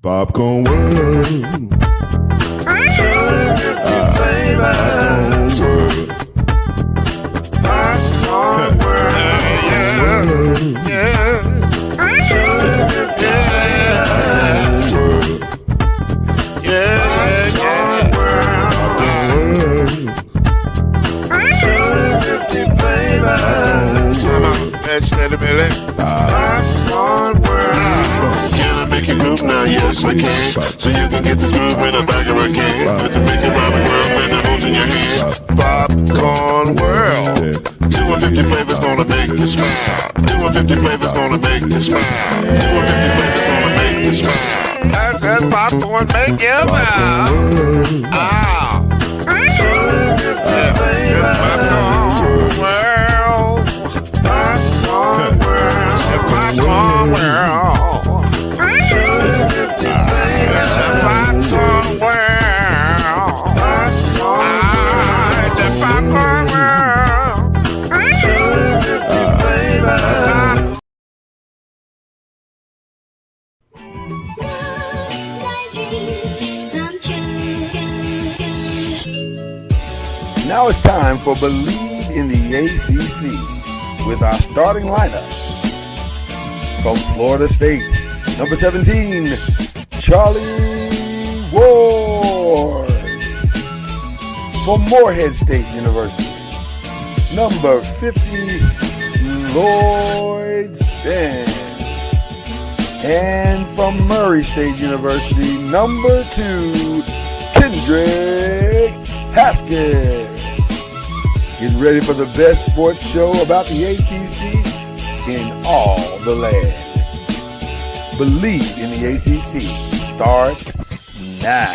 Popcorn World. Popcorn World. Can I make you move now? Yes, I can. So you can get this move in the back of a can. I can make it round the world when the holes in your hand. Popcorn World. 250 flavors gonna make you smile. 250 flavors gonna make you smile. 250 flavors gonna make you smile. I said popcorn make you smile. Ah. Popcorn World. Popcorn World. Popcorn World. It's a popcorn world. It's a popcorn world. Now it's time for Believe in the ACC with our starting lineup. From Florida State, number 17, Charlie Ward. From Morehead State University, number 50, Lloyd Stan. And from Murray State University, number 2, Kendrick Haskett. Get ready for the best sports show about the ACC in all the land. Believe in the ACC starts now.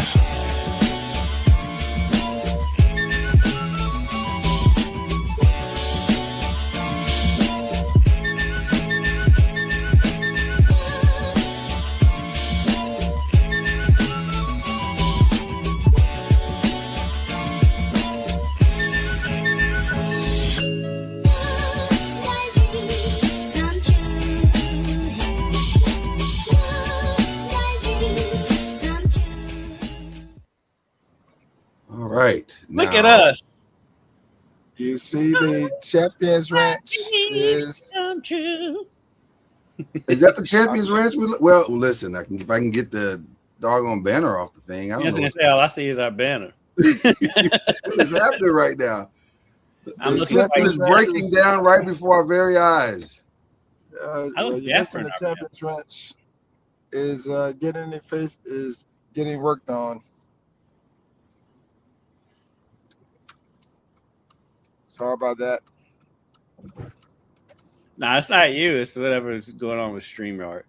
Look at us. You see the Champions Ranch is that the Champions Ranch? Well, listen, if I can get the doggone banner off the thing. I don't know. All I see is our banner. What is happening right now? The Champions is breaking down right before our very eyes. The Champions Ranch is getting worked on. Sorry about that. Nah, it's not you. It's whatever's going on with StreamYard.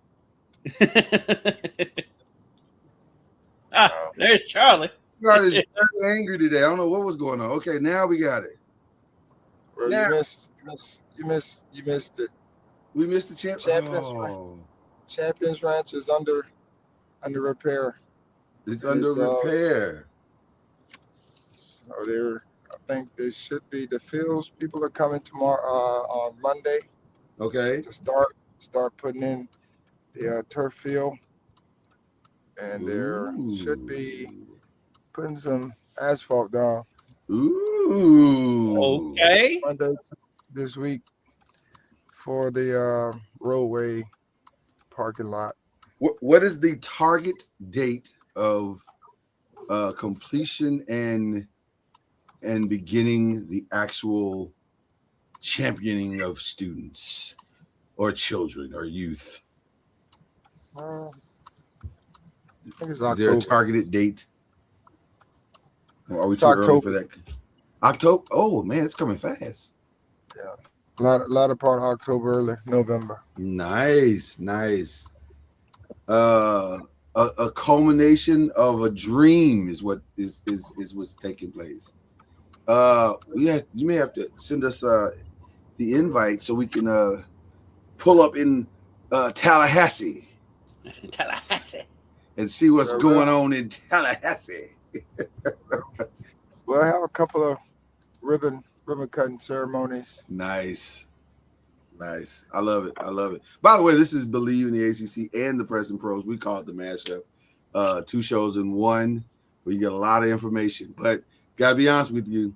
There's Charlie. God is very angry today. I don't know what was going on. Okay, now we got it. Well, you missed it. We missed the Champions Ranch is under repair. It's under repair. So I think there should be the fields. People are coming tomorrow on Monday. Okay. To start putting in the turf field, and there should be putting some asphalt down. Ooh. Okay. Monday this week for the roadway parking lot. What is the target date of completion and beginning the actual championing of students or children or youth? I think it's October. Is there a targeted date? Or are we too early for that? October? Oh man, it's coming fast. Yeah, latter part of October, early November. Nice. A culmination of a dream is what is what's taking place. You may have to send us the invite so we can pull up in Tallahassee. And see what's going on in Tallahassee. We'll have a couple of ribbon cutting ceremonies. Nice. I love it. By the way, this is Believe in the ACC and the Press and Pros. We call it the MashUp. 2 shows in one, where you get a lot of information. But gotta be honest with you,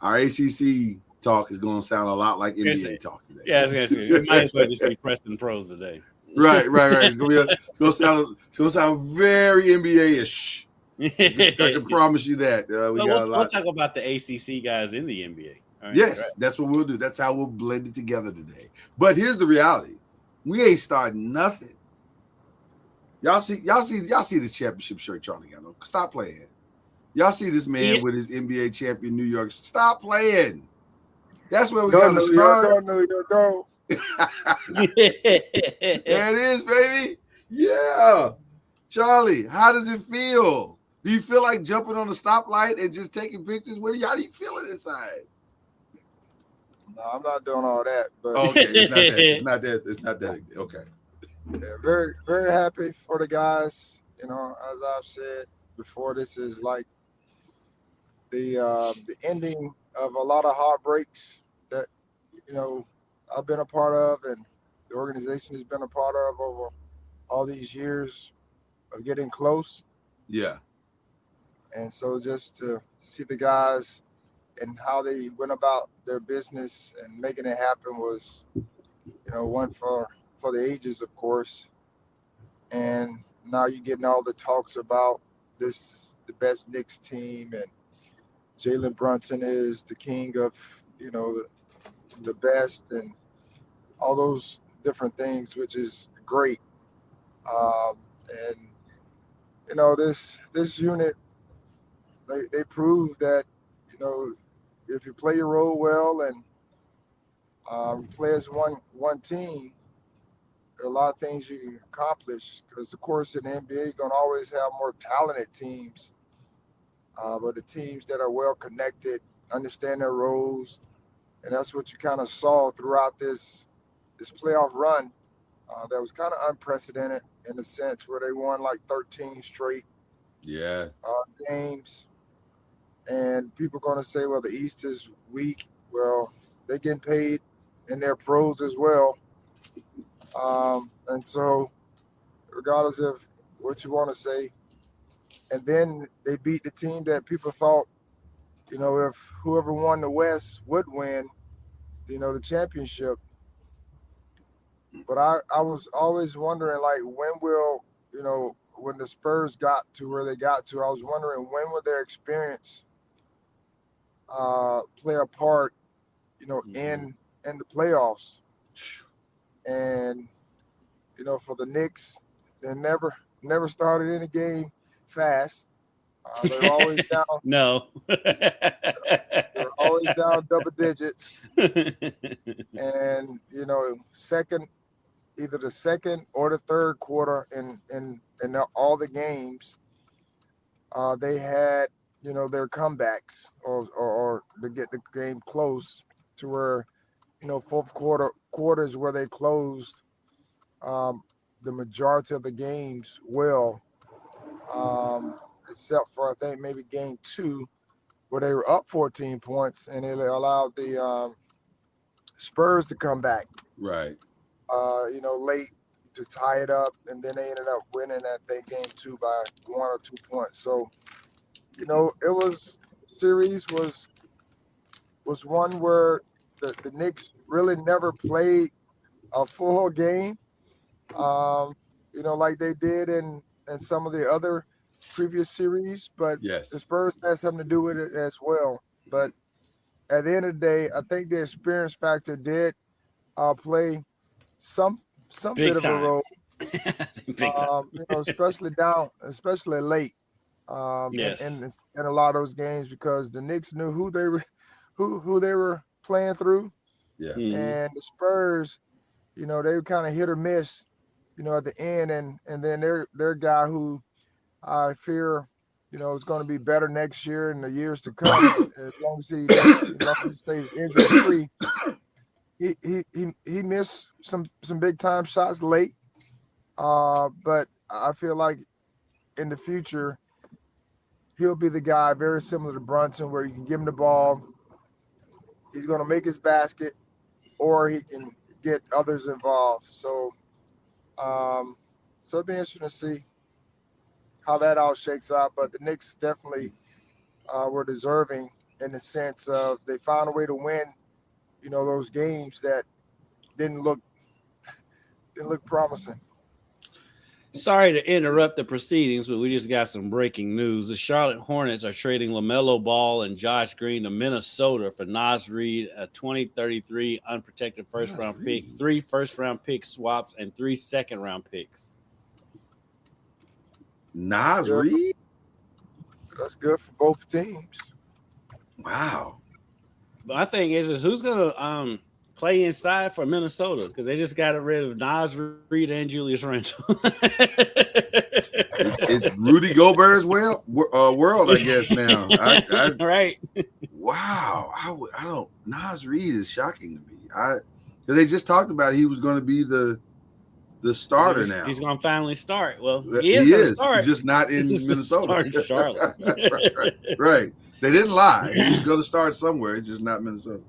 our ACC talk is going to sound a lot like NBA talk today. Yeah, I was gonna say it might as well just be Preston Pros today. Right. It's gonna sound very NBA-ish. I can promise you that. We'll talk about the ACC guys in the NBA. Right, yes, right. that's what we'll do. That's how we'll blend it together today. But here's the reality: we ain't starting nothing. Y'all see the championship shirt Charlie got on. Stop playing. Y'all see this man with his NBA champion New York. Stop playing. That's where we got to start. Go. There it is, baby. Yeah. Charlie, how does it feel? Do you feel like jumping on the stoplight and just taking pictures? How do you feel inside? No, I'm not doing all that. But okay, it's not that. Okay. Yeah, very, very happy for the guys. You know, as I've said before, this is like the ending of a lot of heartbreaks that, you know, I've been a part of and the organization has been a part of over all these years of getting close. Yeah. And so just to see the guys and how they went about their business and making it happen was, you know, one for the ages, of course. And now you're getting all the talks about this is the best Knicks team and Jalen Brunson is the king of, you know, the best and all those different things, which is great. And, you know, this unit, they prove that, you know, if you play your role well and play as one team, there are a lot of things you can accomplish because, of course, in the NBA, you're going to always have more talented teams. But the teams that are well connected, understand their roles, and that's what you kind of saw throughout this playoff run that was kind of unprecedented in the sense where they won like 13 straight games. And people are going to say, well, the East is weak. Well, they're getting paid in their pros as well. And so regardless of what you want to say, and then they beat the team that people thought, you know, if whoever won the West would win, you know, the championship. But I was always wondering, like, when will, you know, when the Spurs got to where they got to, I was wondering when will their experience play a part, you know, in the playoffs. And, you know, for the Knicks, they never started any game fast. They're always down. No. They're always down double digits. And, you know, either the second or the third quarter in all the games, they had, you know, their comebacks or to get the game close to where, you know, fourth quarters where they closed the majority of the games well, except for I think maybe game 2 where they were up 14 points and it allowed the Spurs to come back. Right. You know, late to tie it up, and then they ended up winning that thing game 2 by 1 or 2 points. So, you know, series was one where the Knicks really never played a full game, you know, like they did in some of the other previous series, but yes, the Spurs had something to do with it as well. But at the end of the day, I think the experience factor did play some Big bit of time. a role. Big time. You know, especially late. Yes. In a lot of those games because the Knicks knew who they were playing through. Yeah. Mhm. And the Spurs, you know, they were kind of hit or miss, you know, at the end, and then their guy who I fear, you know, is going to be better next year and the years to come as long as he stays injury free. He missed some big time shots late, but I feel like in the future he'll be the guy very similar to Brunson, where you can give him the ball, he's going to make his basket, or he can get others involved. So, so it'll be interesting to see. how that all shakes out. But the Knicks definitely were deserving in the sense of they found a way to win, those games that didn't look promising. Sorry to interrupt the proceedings, but we just got some breaking news. The Charlotte Hornets are trading LaMelo Ball and Josh Green to Minnesota for Nas Reed, a 2033 unprotected first-round pick, 3 first-round pick swaps, and 3 second-round picks. Nas Reed? That's good for both teams. Wow. My thing is who's going to play inside for Minnesota, because they just got rid of Nas Reed and Julius Randle. It's Rudy Gobert's world, I guess now. Right. Wow. I don't. Nas Reed is shocking to me. Because they just talked about he was going to be the starter now. He's going to finally start. Well, he is. Start. He's just not in Minnesota. In Charlotte. right. They didn't lie. He's going to start somewhere. It's just not Minnesota.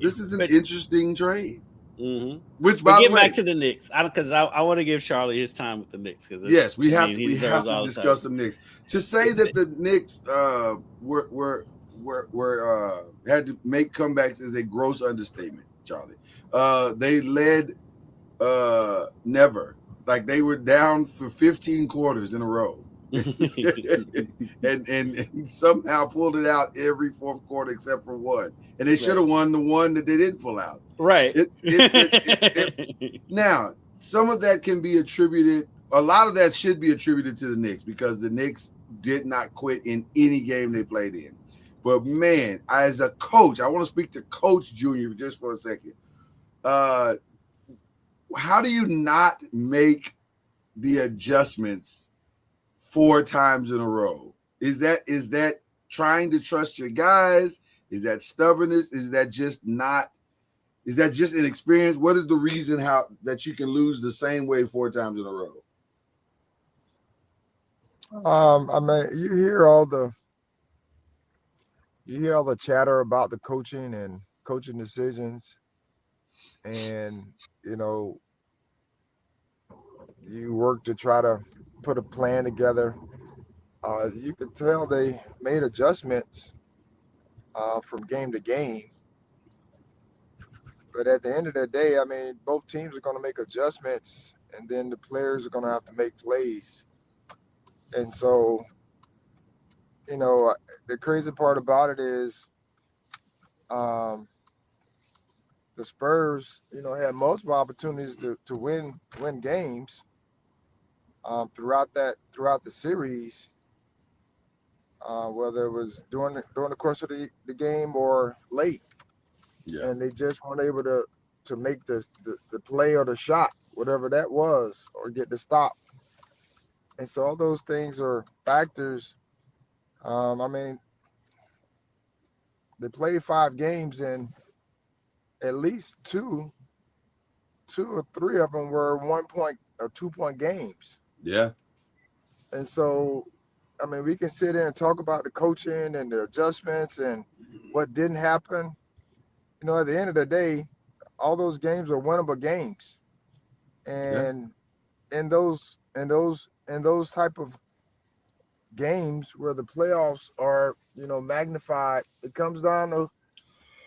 This is an interesting trade. Mm-hmm. Which, by the way, back to the Knicks, because I want to give Charlie his time with the Knicks. Yes, we have to discuss some Knicks. To say that the Knicks had to make comebacks is a gross understatement, Charlie. They led never, like they were down for 15 quarters in a row. and somehow pulled it out every fourth quarter except for one, and they should have won the one that they didn't pull out. Right. Now, some of that can be attributed. A lot of that should be attributed to the Knicks because the Knicks did not quit in any game they played in. But man, as a coach, I want to speak to Coach Junior just for a second. How do you not make the adjustments 4 times in a row? Is that trying to trust your guys? Is that stubbornness? Is that just inexperience? What is the reason that you can lose the same way 4 times in a row? I mean, you hear all the chatter about the coaching and coaching decisions, and you work to try to put a plan together. You could tell they made adjustments from game to game. But at the end of the day, I mean, both teams are going to make adjustments, and then the players are going to have to make plays. And so, the crazy part about it is the Spurs, had multiple opportunities to win games throughout the series, whether it was during the course of the game or late. Yeah. And they just weren't able to make the play or the shot, whatever that was, or get the stop. And so all those things are factors. I mean, they played 5 games, and at least 2 or 3 of them were 1 point or 2 point games. Yeah. And so, I mean, we can sit there and talk about the coaching and the adjustments and what didn't happen. At the end of the day, all those games are winnable games. And in those type of games where the playoffs are, magnified, it comes down to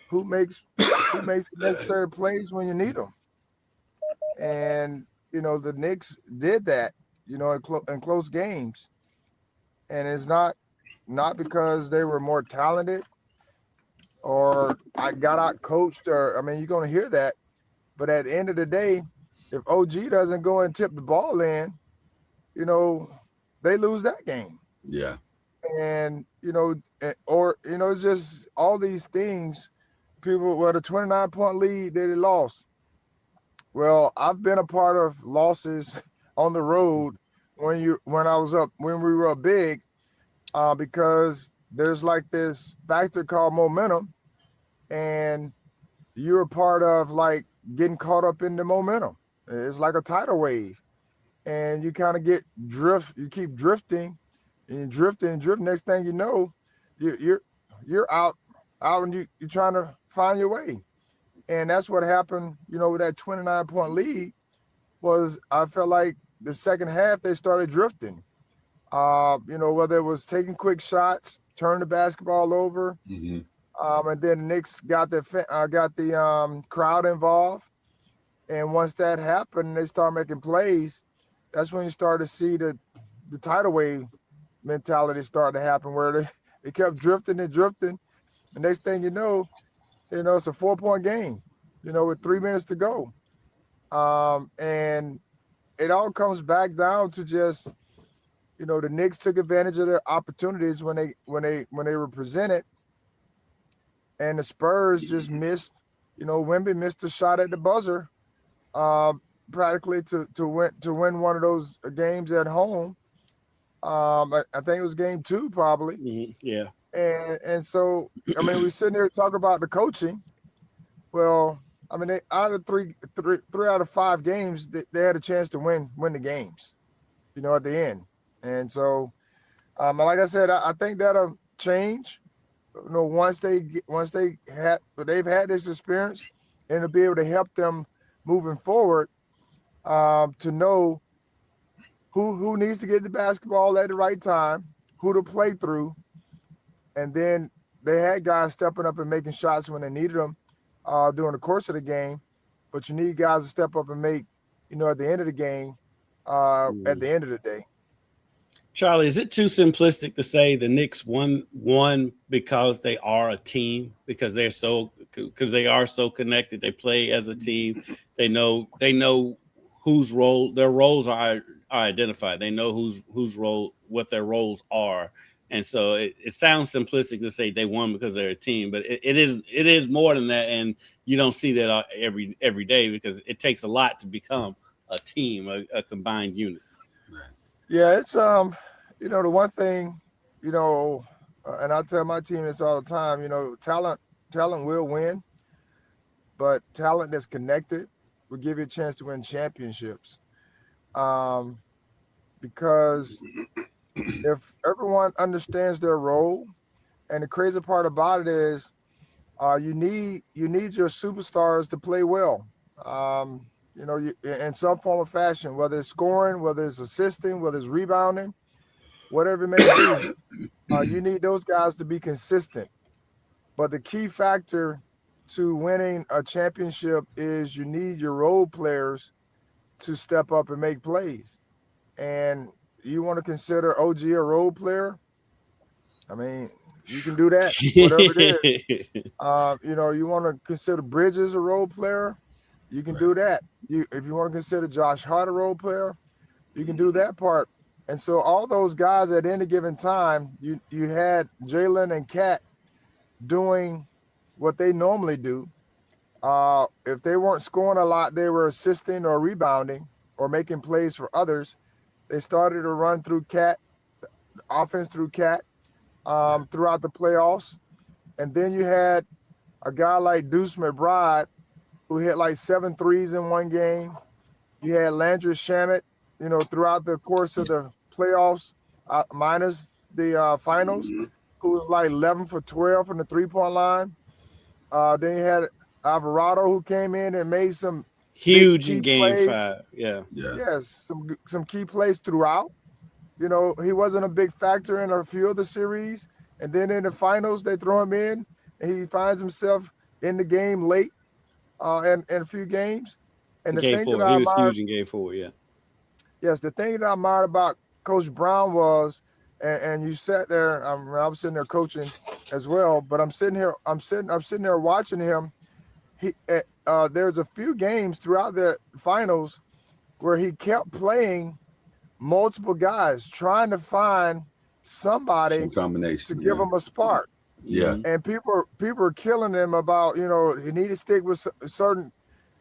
who makes the necessary plays when you need them. And, the Knicks did that, in close games. And it's not because they were more talented or I got out coached, or I mean, you're going to hear that. But at the end of the day, if OG doesn't go and tip the ball in, they lose that game. Yeah. And, it's just all these things. People, the 29-point lead that they lost. Well, I've been a part of losses on the road when we were up big, because there's like this factor called momentum, and you're a part of like getting caught up in the momentum. It's like a tidal wave, and you kind of you keep drifting, and you drift. Next thing you know, you're out and you're trying to find your way. And that's what happened, with that 29-point lead. Was I felt like the second half they started drifting. Whether it was taking quick shots, turn the basketball over, Mhm. and then the Knicks got the crowd involved. And once that happened, they start making plays. That's when you start to see the tidal wave mentality start to happen, where they kept drifting and drifting. The next thing you know, it's a 4-point game, with 3 minutes to go. And it all comes back down to just, the Knicks took advantage of their opportunities when they were presented, and the Spurs just missed. Wemby missed a shot at the buzzer, practically to win one of those games at home. I think it was game 2 probably. Mm-hmm. Yeah. And so, we sitting here talking about the coaching. Well, out of three out of 5 games, they had a chance to win the games, at the end. And so, like I said, I think that'll change. Once they've had this experience, and it'll be able to help them moving forward, to know who needs to get the basketball at the right time, who to play through, and then they had guys stepping up and making shots when they needed them during the course of the game. But you need guys to step up and make, at the end of the game, at the end of the day. Charlie, is it too simplistic to say the Knicks won because they are a team, because they are so connected? They play as a team. They know whose role their roles are identified. They know whose role, what their roles are. And so it sounds simplistic to say they won because they're a team, but it is more than that. And you don't see that every day, because it takes a lot to become a team, a combined unit. Yeah, it's the one thing, and I tell my team this all the time, talent will win, but talent that's connected will give you a chance to win championships. Because if everyone understands their role, and the crazy part about it is, you need your superstars to play well. In some form or fashion, whether it's scoring, whether it's assisting, whether it's rebounding, whatever it may be, you need those guys to be consistent. But the key factor to winning a championship is you need your role players to step up and make plays. And you want to consider OG a role player? You can do that, whatever it is. You want to consider Bridges a role player? You can do that. If you want to consider Josh Hart a role player, you can do that part. And so all those guys at any given time, you had Jalen and Kat doing what they normally do. If they weren't scoring a lot, they were assisting or rebounding or making plays for others. They started to run through Kat, offense through Kat, throughout the playoffs. And then you had a guy like Deuce McBride, who hit like 7 threes in one game. You had Landry Shamet, throughout the course of the playoffs, minus the finals, who was like 11 for 12 from the 3-point line. Then you had Alvarado, who came in and made some huge in game plays. 5. Yeah. Yes, some key plays throughout. He wasn't a big factor in a few of the series. And then in the finals, they throw him in, and he finds himself in the game late in a few games. And the Game thing 4, that I he was admired, huge in game 4, yeah. yes, the thing that I admired about Coach Brown was, and you sat there, I was sitting there coaching as well, but I'm sitting there watching him. There's a few games throughout the finals where he kept playing multiple guys, trying to find somebody to give him a spark. Yeah. And people are killing him about, he needed to stick with certain.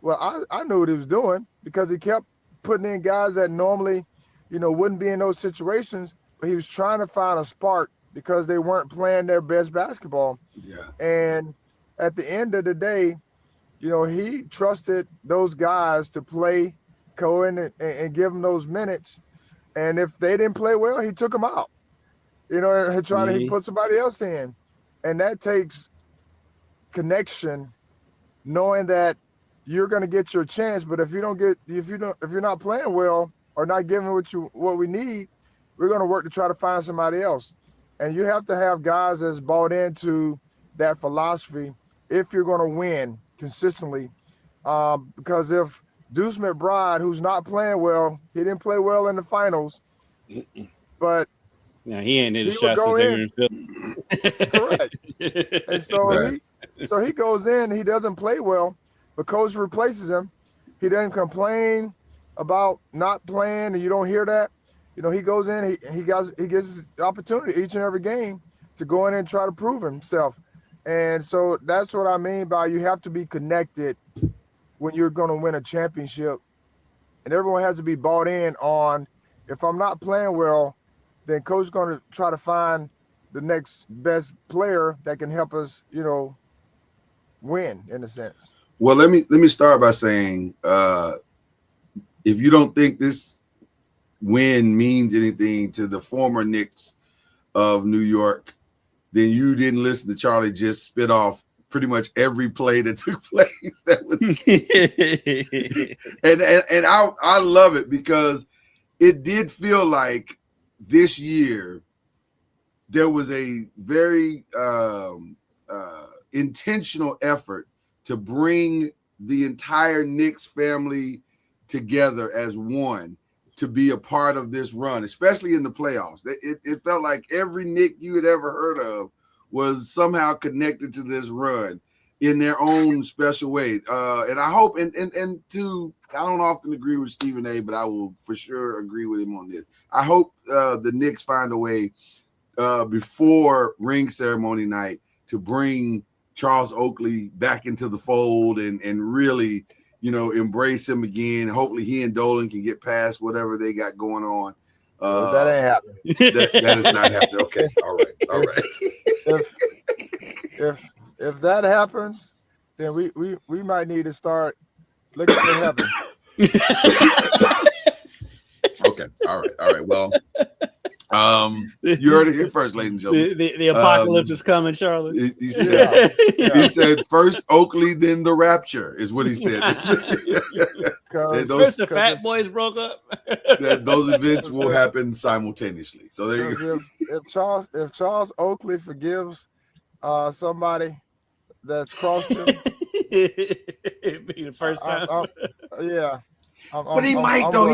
Well, I knew what he was doing, because he kept putting in guys that normally, wouldn't be in those situations, but he was trying to find a spark because they weren't playing their best basketball. Yeah. And at the end of the day, he trusted those guys to go in and give them those minutes. And if they didn't play well, he took them out, and he put somebody else in. And that takes connection, knowing that you're going to get your chance. But if you're not playing well or not giving what we need, we're going to work to try to find somebody else. And you have to have guys that's bought into that philosophy if you're going to win consistently. Because if Deuce McBride, who's not playing well, he didn't play well in the finals, but now he ain't hit a he shot would go since in. Correct. And so he goes in, he doesn't play well, but coach replaces him. He doesn't complain about not playing, and you don't hear that. You know, he goes in, he gets his opportunity each and every game to go in and try to prove himself. And so that's what I mean by you have to be connected when you're going to win a championship. And everyone has to be bought in on, if I'm not playing well, then coach is going to try to find the next best player that can help us, you know, win in a sense. Well, let me start by saying, if you don't think this win means anything to the former Knicks of New York, then you didn't listen to Charlie just spit off pretty much every play that took place. That was and I love it because it did feel like this year there was a very intentional effort to bring the entire Knicks family together as one to be a part of this run, especially in the playoffs. It felt like every Knick you had ever heard of was somehow connected to this run in their own special way. And I hope, and I don't often agree with Stephen A., but I will for sure agree with him on this. I hope the Knicks find a way before ring ceremony night to bring Charles Oakley back into the fold and really, you know, embrace him again. Hopefully he and Dolan can get past whatever they got going on. That ain't happening. That is not happening. Okay. All right. If that happens, then we might need to start looking for heaven. Okay. All right. Well, you heard it here first, ladies and gentlemen. The apocalypse is coming, Charlie. He said, he said, first Oakley, then the rapture is what he said. First the Fat Boys broke up. Those events will happen simultaneously. So there you go. If Charles Oakley forgives somebody that's crossed him, it'd be the first time. But he might though.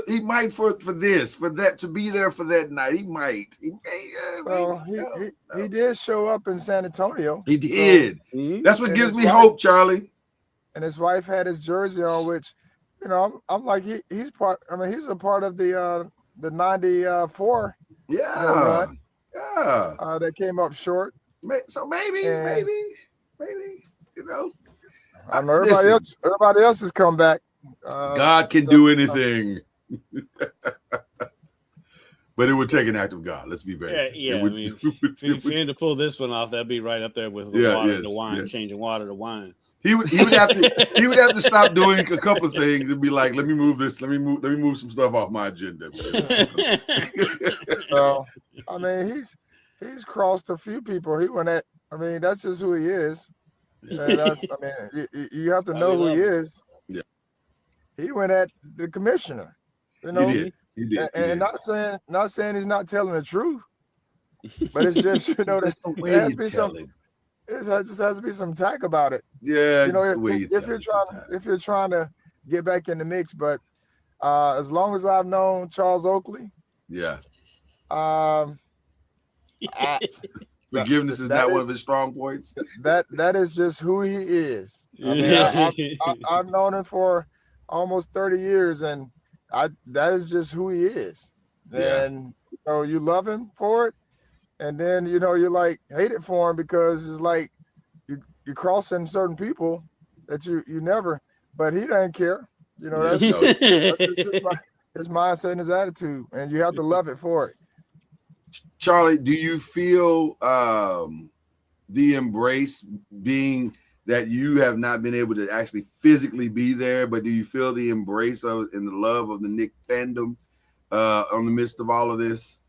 He might for this, for that, to be there for that night. He might. He did show up in San Antonio. He did. So, that's what gives me hope, Charlie. And his wife had his jersey on, which, you know, I'm like he's part. I mean, he's a part of the 94. Yeah. That came up short. So maybe, you know. I know everybody else has come back. God can do anything. But it would take an act of God. Let's be very if you had to pull this one off, that'd be right up there with water to wine, changing water to wine. He would have to stop doing a couple of things and be like, let me move this, let me move some stuff off my agenda. So I mean he's crossed a few people. That's just who he is. And you have to know who he is. Yeah. He went at the commissioner. You know, he did. And not saying he's not telling the truth, but it's just, you know, there has to be some. It just has to be some tack about it. Yeah, you know, if you're trying to get back in the mix, but as long as I've known Charles Oakley, forgiveness is not one of his strong points. That is just who he is. I mean, I've known him for almost 30 years, and that is just who he is. And you know, you love him for it, and then you know you like hate it for him because it's like you're crossing certain people that you never. But he doesn't care. You know, that's just his mindset and his attitude, and you have to love it for it. Charlie, do you feel the embrace being that you have not been able to actually physically be there, but do you feel the embrace of and the love of the Knick fandom on the midst of all of this?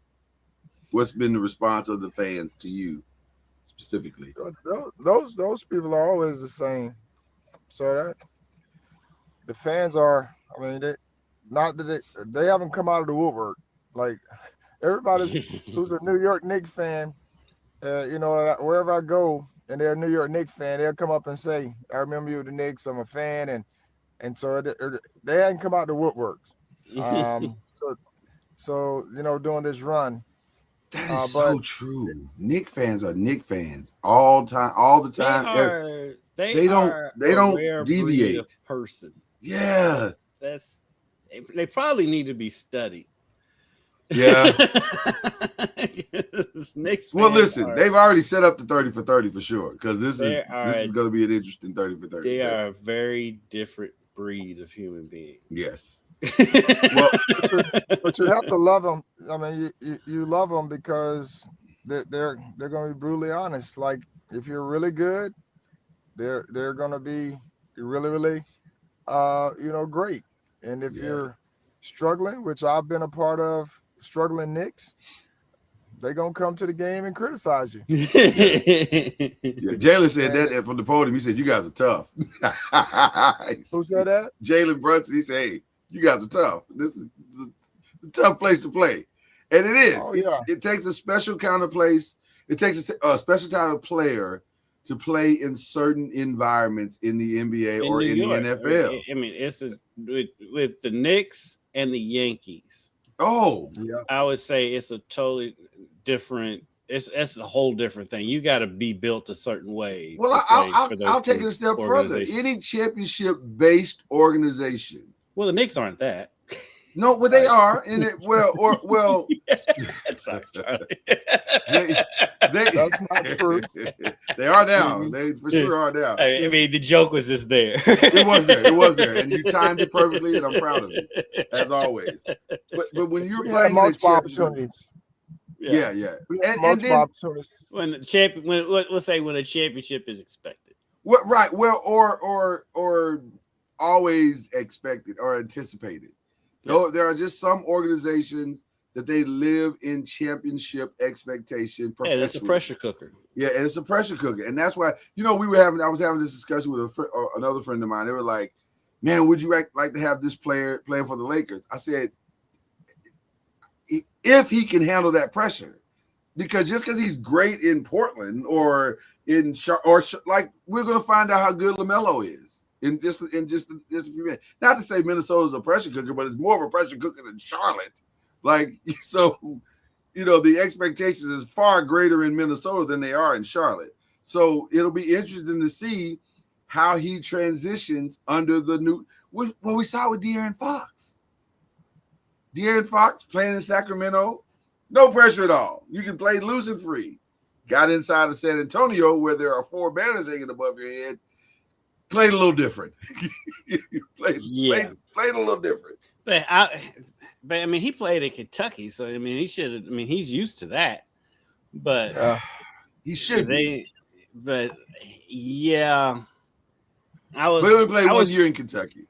What's been the response of the fans to you specifically? Those people are always the same. So that the fans are, I mean, they haven't come out of the woodwork. Like who's a New York Knicks fan, wherever I go and they're a New York Knicks fan, they'll come up and say, "I remember you with the Knicks. I'm a fan," and so they hadn't come out the woodworks. So doing this run. That is so true. Knick fans are Knick fans all the time. They don't deviate. Person. Yeah, they probably need to be studied. Yeah. Well, listen, they've already set up the 30 for 30 for sure, because this is going to be an interesting 30 for 30. They are a very different breed of human being. Yes. Well, but you have to love them. I mean, you love them because they're going to be brutally honest. Like, if you're really good, they're going to be really, really, great. And if you're struggling, which I've been a part of, struggling Knicks, they're going to come to the game and criticize you. Jalen said that from the podium. He said, "You guys are tough." Who said that? Jalen Brunson. He said, "Hey, you guys are tough. This is a tough place to play." And it is. Oh, yeah. It takes a special kind of place. It takes a special type of player to play in certain environments in the NBA or in the NFL. I mean, it's with the Knicks and the Yankees. Oh, yeah. I would say it's a totally different. It's a whole different thing. You got to be built a certain way. Well, I'll take it a step further. Any championship-based organization. Well, the Knicks aren't that. No, well, they are in it. Well. Sorry, that's not true. They are now. They for sure are now. I mean, the joke was just there. It was there, and you timed it perfectly, and I'm proud of you, as always. But when you're playing multiple opportunities. Yeah. Multiple opportunities. When the champion, let's say when a championship is expected. What? Right. Well, or always expected or anticipated. No, there are just some organizations that they live in championship expectation. Yeah, it's a pressure cooker. Yeah, and it's a pressure cooker, and that's why I was having this discussion with another friend of mine. They were like, "Man, would you like to have this player playing for the Lakers?" I said, "If he can handle that pressure, because just because he's great in Portland or like we're going to find out how good LaMelo is." In just a few minutes. Not to say Minnesota's a pressure cooker, but it's more of a pressure cooker than Charlotte. Like, so, the expectations is far greater in Minnesota than they are in Charlotte. So it'll be interesting to see how he transitions under the new. What we saw with De'Aaron Fox. De'Aaron Fox playing in Sacramento, no pressure at all. You can play loose and free. Got inside of San Antonio where there are 4 banners hanging above your head. Played a little different. played a little different. But I mean, he played at Kentucky, so I mean, he's used to that. But he should be. But yeah, But he only played 1 year in Kentucky.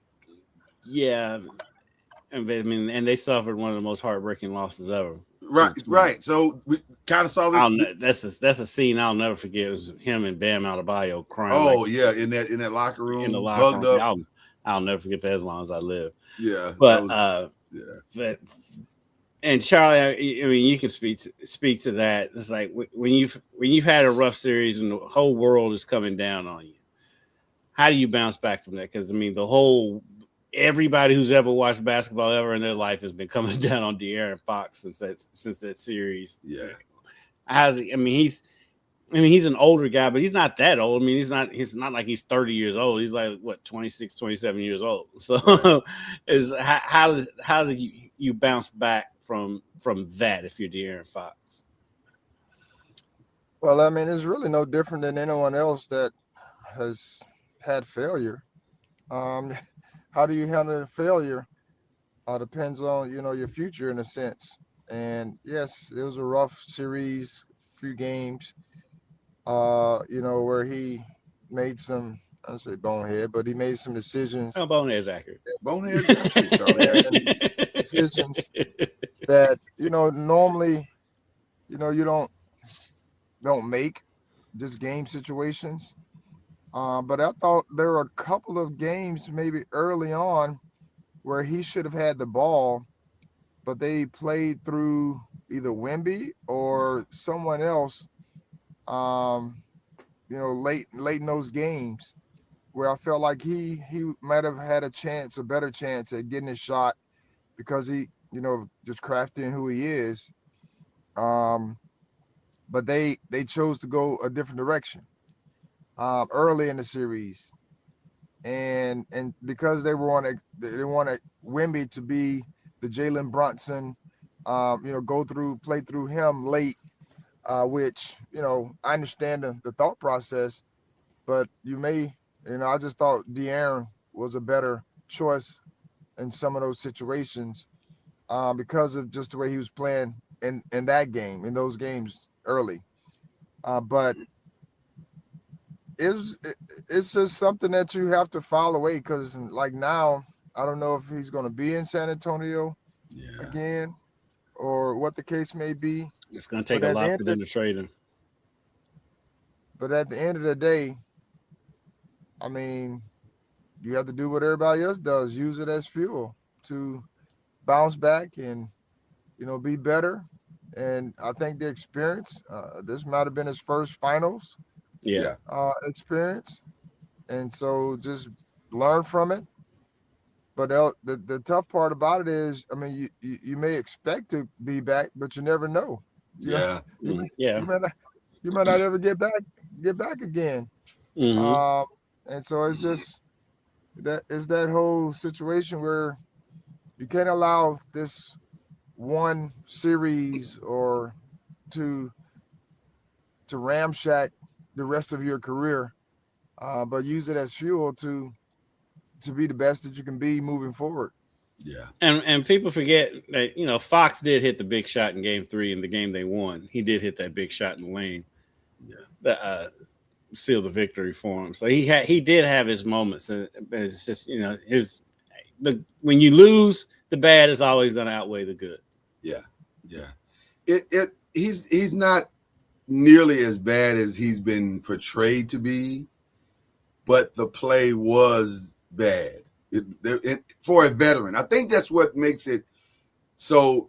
Yeah, and they suffered one of the most heartbreaking losses ever. Right. So we kind of saw this. That's a scene I'll never forget. It was him and Bam Adebayo crying. Oh yeah, in that locker room, in the locker room. I'll never forget that as long as I live. Yeah, but and Charlie, I mean, you can speak to that. It's like when you've had a rough series and the whole world is coming down on you. How do you bounce back from that? Because I mean, everybody who's ever watched basketball ever in their life has been coming down on De'Aaron Fox since that series. Yeah. He's an older guy, but he's not that old. I mean, he's not like he's 30 years old. He's like 26, 27 years old. So how did you bounce back from that if you're De'Aaron Fox? Well, I mean, it's really no different than anyone else that has had failure. How do you handle failure? Depends on, your future in a sense. And yes, it was a rough series, few games, where he made some, I don't say bonehead, but he made some decisions. Oh, bonehead is accurate. Bonehead is accurate. Decisions that, normally, you don't make, just game situations. But I thought there were a couple of games maybe early on where he should have had the ball, but they played through, either Wemby or someone else, late in those games where I felt like he might have had a better chance at getting his shot because he, just crafting who he is. But they chose to go a different direction early in the series, and because they wanted Wemby to be the Jalen Brunson, play through him late, which I understand the thought process, but I just thought De'Aaron was a better choice in some of those situations because of just the way he was playing in those games early. But it's just something that you have to file away because, like, now I don't know if he's going to be in San Antonio again or what the case may be. It's going to take a lot for them to trade him. But at the end of the day, I mean, you have to do what everybody else does, use it as fuel to bounce back and, be better. And I think the experience, this might have been his first finals experience. And so just learn from it. But the tough part about it is, I mean, you may expect to be back, but you never know. Yeah. You might not ever get back again. Mm-hmm. And so it's just that whole situation where you can't allow this one series or to ramshack the rest of your career, but use it as fuel to be the best that you can be moving forward. Yeah. And people forget that, Fox did hit the big shot in game 3 in the game they won. He did hit that big shot in the lane. Yeah. That seal the victory for him. So he did have his moments. It's just, when you lose, the bad is always going to outweigh the good. Yeah. Yeah. He's not nearly as bad as he's been portrayed to be, but the play was bad for a veteran. I think that's what makes it so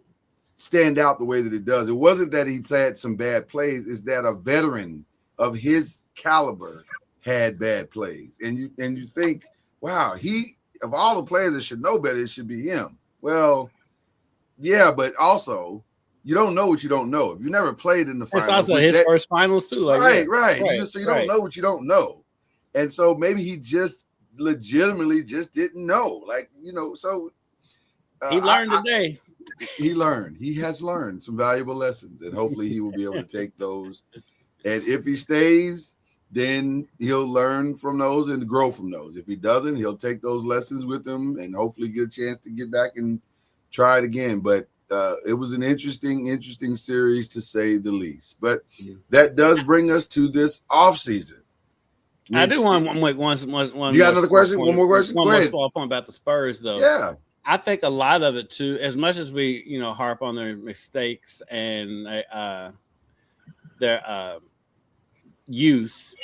stand out the way that it does. It wasn't that he played some bad plays, it's that a veteran of his caliber had bad plays. And you think, wow, of all the players that should know better, it should be him. Well, yeah, but also you don't know what you don't know. If you never played in the finals, it's also his first finals too. Right. So you don't know what you don't know. And so maybe he just legitimately just didn't know. So he learned today. He learned. He has learned some valuable lessons, and hopefully he will be able to take those. And if he stays, then he'll learn from those and grow from those. If he doesn't, he'll take those lessons with him and hopefully get a chance to get back and try it again. But it was an interesting series to say the least. But that does bring us to this offseason. I do want one. You got another question? One more question? One more small point about the Spurs, though. Yeah. I think a lot of it, too, as much as we, harp on their mistakes and their youth,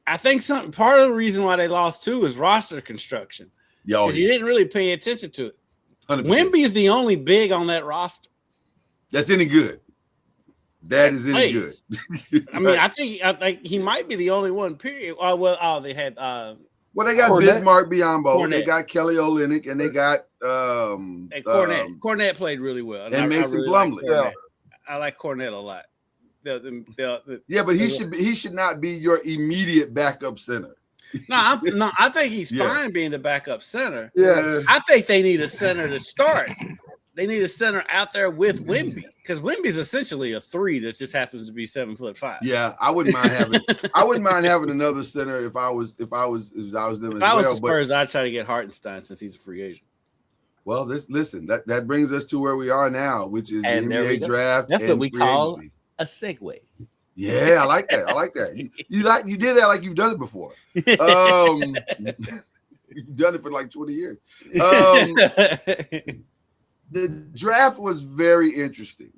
I think part of the reason why they lost, too, is roster construction. Because you didn't really pay attention to it. 100%. Wemby's the only big on that roster. That's any good. That is any good. I mean, I think he might be the only one. Period. They had. They got Cornette. Bismarck Biyombo. They got Kelly Olynyk, and they got Cornette. Cornette played really well, and Mason Plumlee. I like Cornette a lot. But he should not be your immediate backup center. I think he's fine being the backup center. Yes, I think they need a center to start. They need a center out there with Wemby because Wemby's essentially a 3 that just happens to be 7'5". Yeah, I wouldn't mind having. I wouldn't mind having another center if I was them. If I was the Spurs, I'd try to get Hartenstein since he's a free agent. Well, listen, that brings us to where we are now, which is the NBA draft. That's what we call a segue. Yeah, I like that. You did that like you've done it before. You've done it for like 20 years. The draft was very interesting,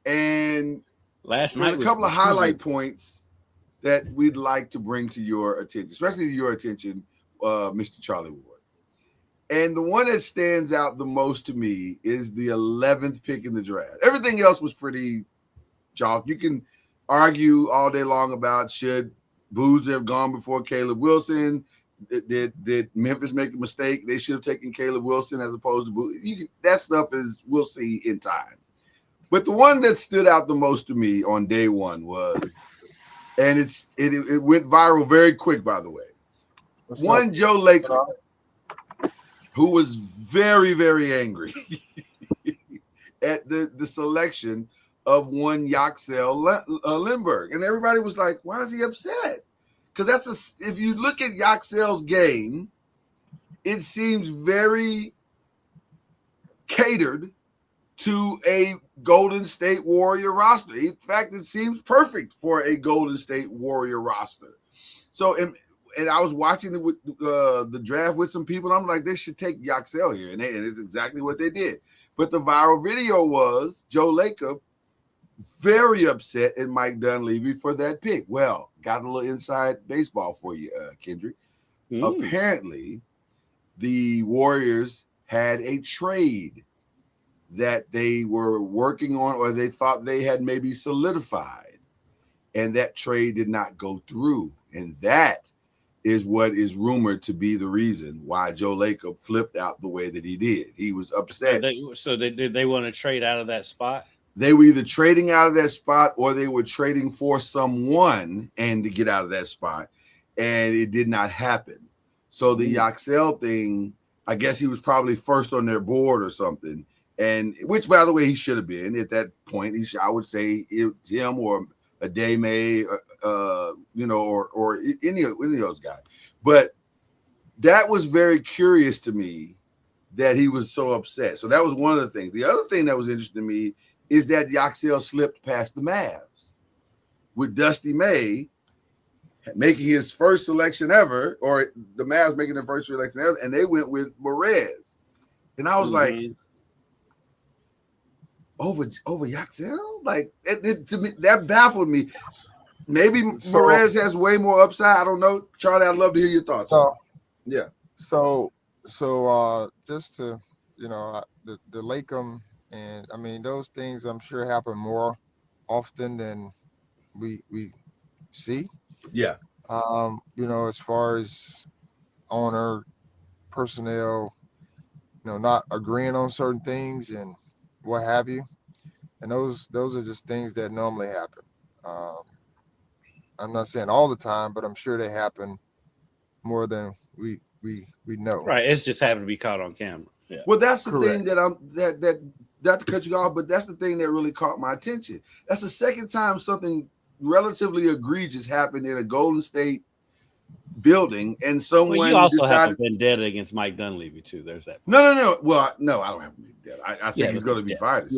and last night a couple of highlight points that we'd like to bring to your attention, especially to your attention, Mr. Charlie Ward. And the one that stands out the most to me is the 11th pick in the draft. Everything else was pretty chalk. You can argue all day long about should Boozer have gone before Caleb Wilson. Did Memphis make a mistake? They should have taken Caleb Wilson as opposed to Boozer. That stuff is, we'll see in time. But the one that stood out the most to me on day one was, and it went viral very quick, by the way. One Joe Lacob, who was very, very angry at the selection of one Yaxel Lindbergh. And everybody was like, why is he upset? Because if you look at Yaxel's game, it seems very catered to a Golden State Warrior roster. In fact, it seems perfect for a Golden State Warrior roster. So, and I was watching it with the draft with some people, and I'm like, they should take Yaxel here. And it's exactly what they did. But the viral video was Joe Lacob very upset at Mike Dunleavy for that pick. Well, got a little inside baseball for you, Kendrick. Apparently, the Warriors had a trade that they were working on, or they thought they had maybe solidified, and that trade did not go through. And that is what is rumored to be the reason why Joe Lacob flipped out the way that he did. He was upset. So did they want to trade out of that spot? They were either trading out of that spot or they were trading for someone and to get out of that spot. And it did not happen. So the Yaxel thing, I guess he was probably first on their board or something. And which, by the way, he should have been at that point. I would say it's him or a Dame, or any of those guys. But that was very curious to me that he was so upset. So that was one of the things. The other thing that was interesting to me is that Yaxel slipped past the Mavs with Dusty May making his first selection ever, or the Mavs making their first selection ever, and they went with Morez. And I was like, over Yaxel? Like, to me, that baffled me. Maybe Morez has way more upside. I don't know. Charlie, I'd love to hear your thoughts. So just to, the Lacob, and I mean, those things I'm sure happen more often than we see. Yeah. As far as owner personnel, not agreeing on certain things and what have you. And those are just things that normally happen. I'm not saying all the time, but I'm sure they happen more than we know. Right. It's just happened to be caught on camera. Yeah. Well, that's the thing that not to cut you off, but that's the thing that really caught my attention. That's the second time something relatively egregious happened in a Golden State building, and someone you also decided, have a vendetta against Mike Dunleavy too. There's that. No. Well, no, I don't have a vendetta. I think he's going to be fired.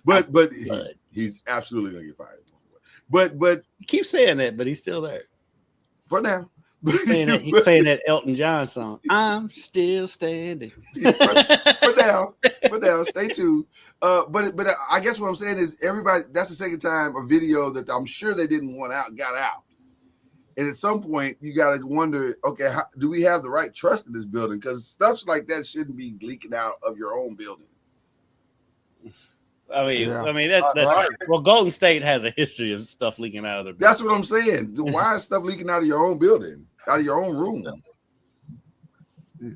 But he's absolutely going to get fired. But you keep saying that, but he's still there for now. He's playing that Elton John song. I'm still standing. for now, stay tuned. But I guess what I'm saying is everybody. That's the second time a video that I'm sure they didn't want out got out. And at some point, you got to wonder, okay, do we have the right trust in this building? Because stuff like that shouldn't be leaking out of your own building. Well, Golden State has a history of stuff leaking out of their building. That's what I'm saying. Why is stuff leaking out of your own building, out of your own room?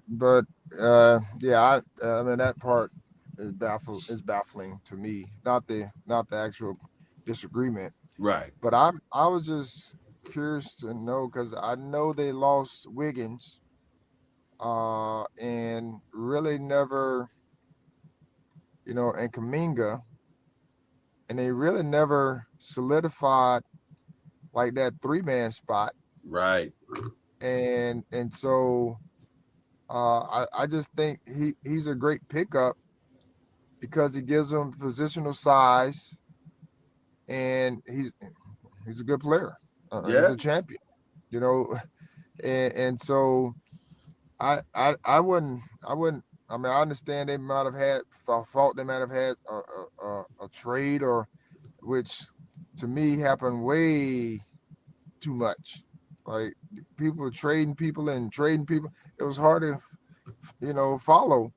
But I mean, that part is baffling to me. Not the actual disagreement, right? But I was just curious to know, because I know they lost Wiggins, and really never, and Kuminga, and they really never solidified like that 3-man spot, right? And so I just think he's a great pickup because he gives them positional size, and he's a good player. He's a champion, and so I wouldn't. I mean, I understand they might have had a trade, or which to me happened way too much. Like people trading people. It was hard to follow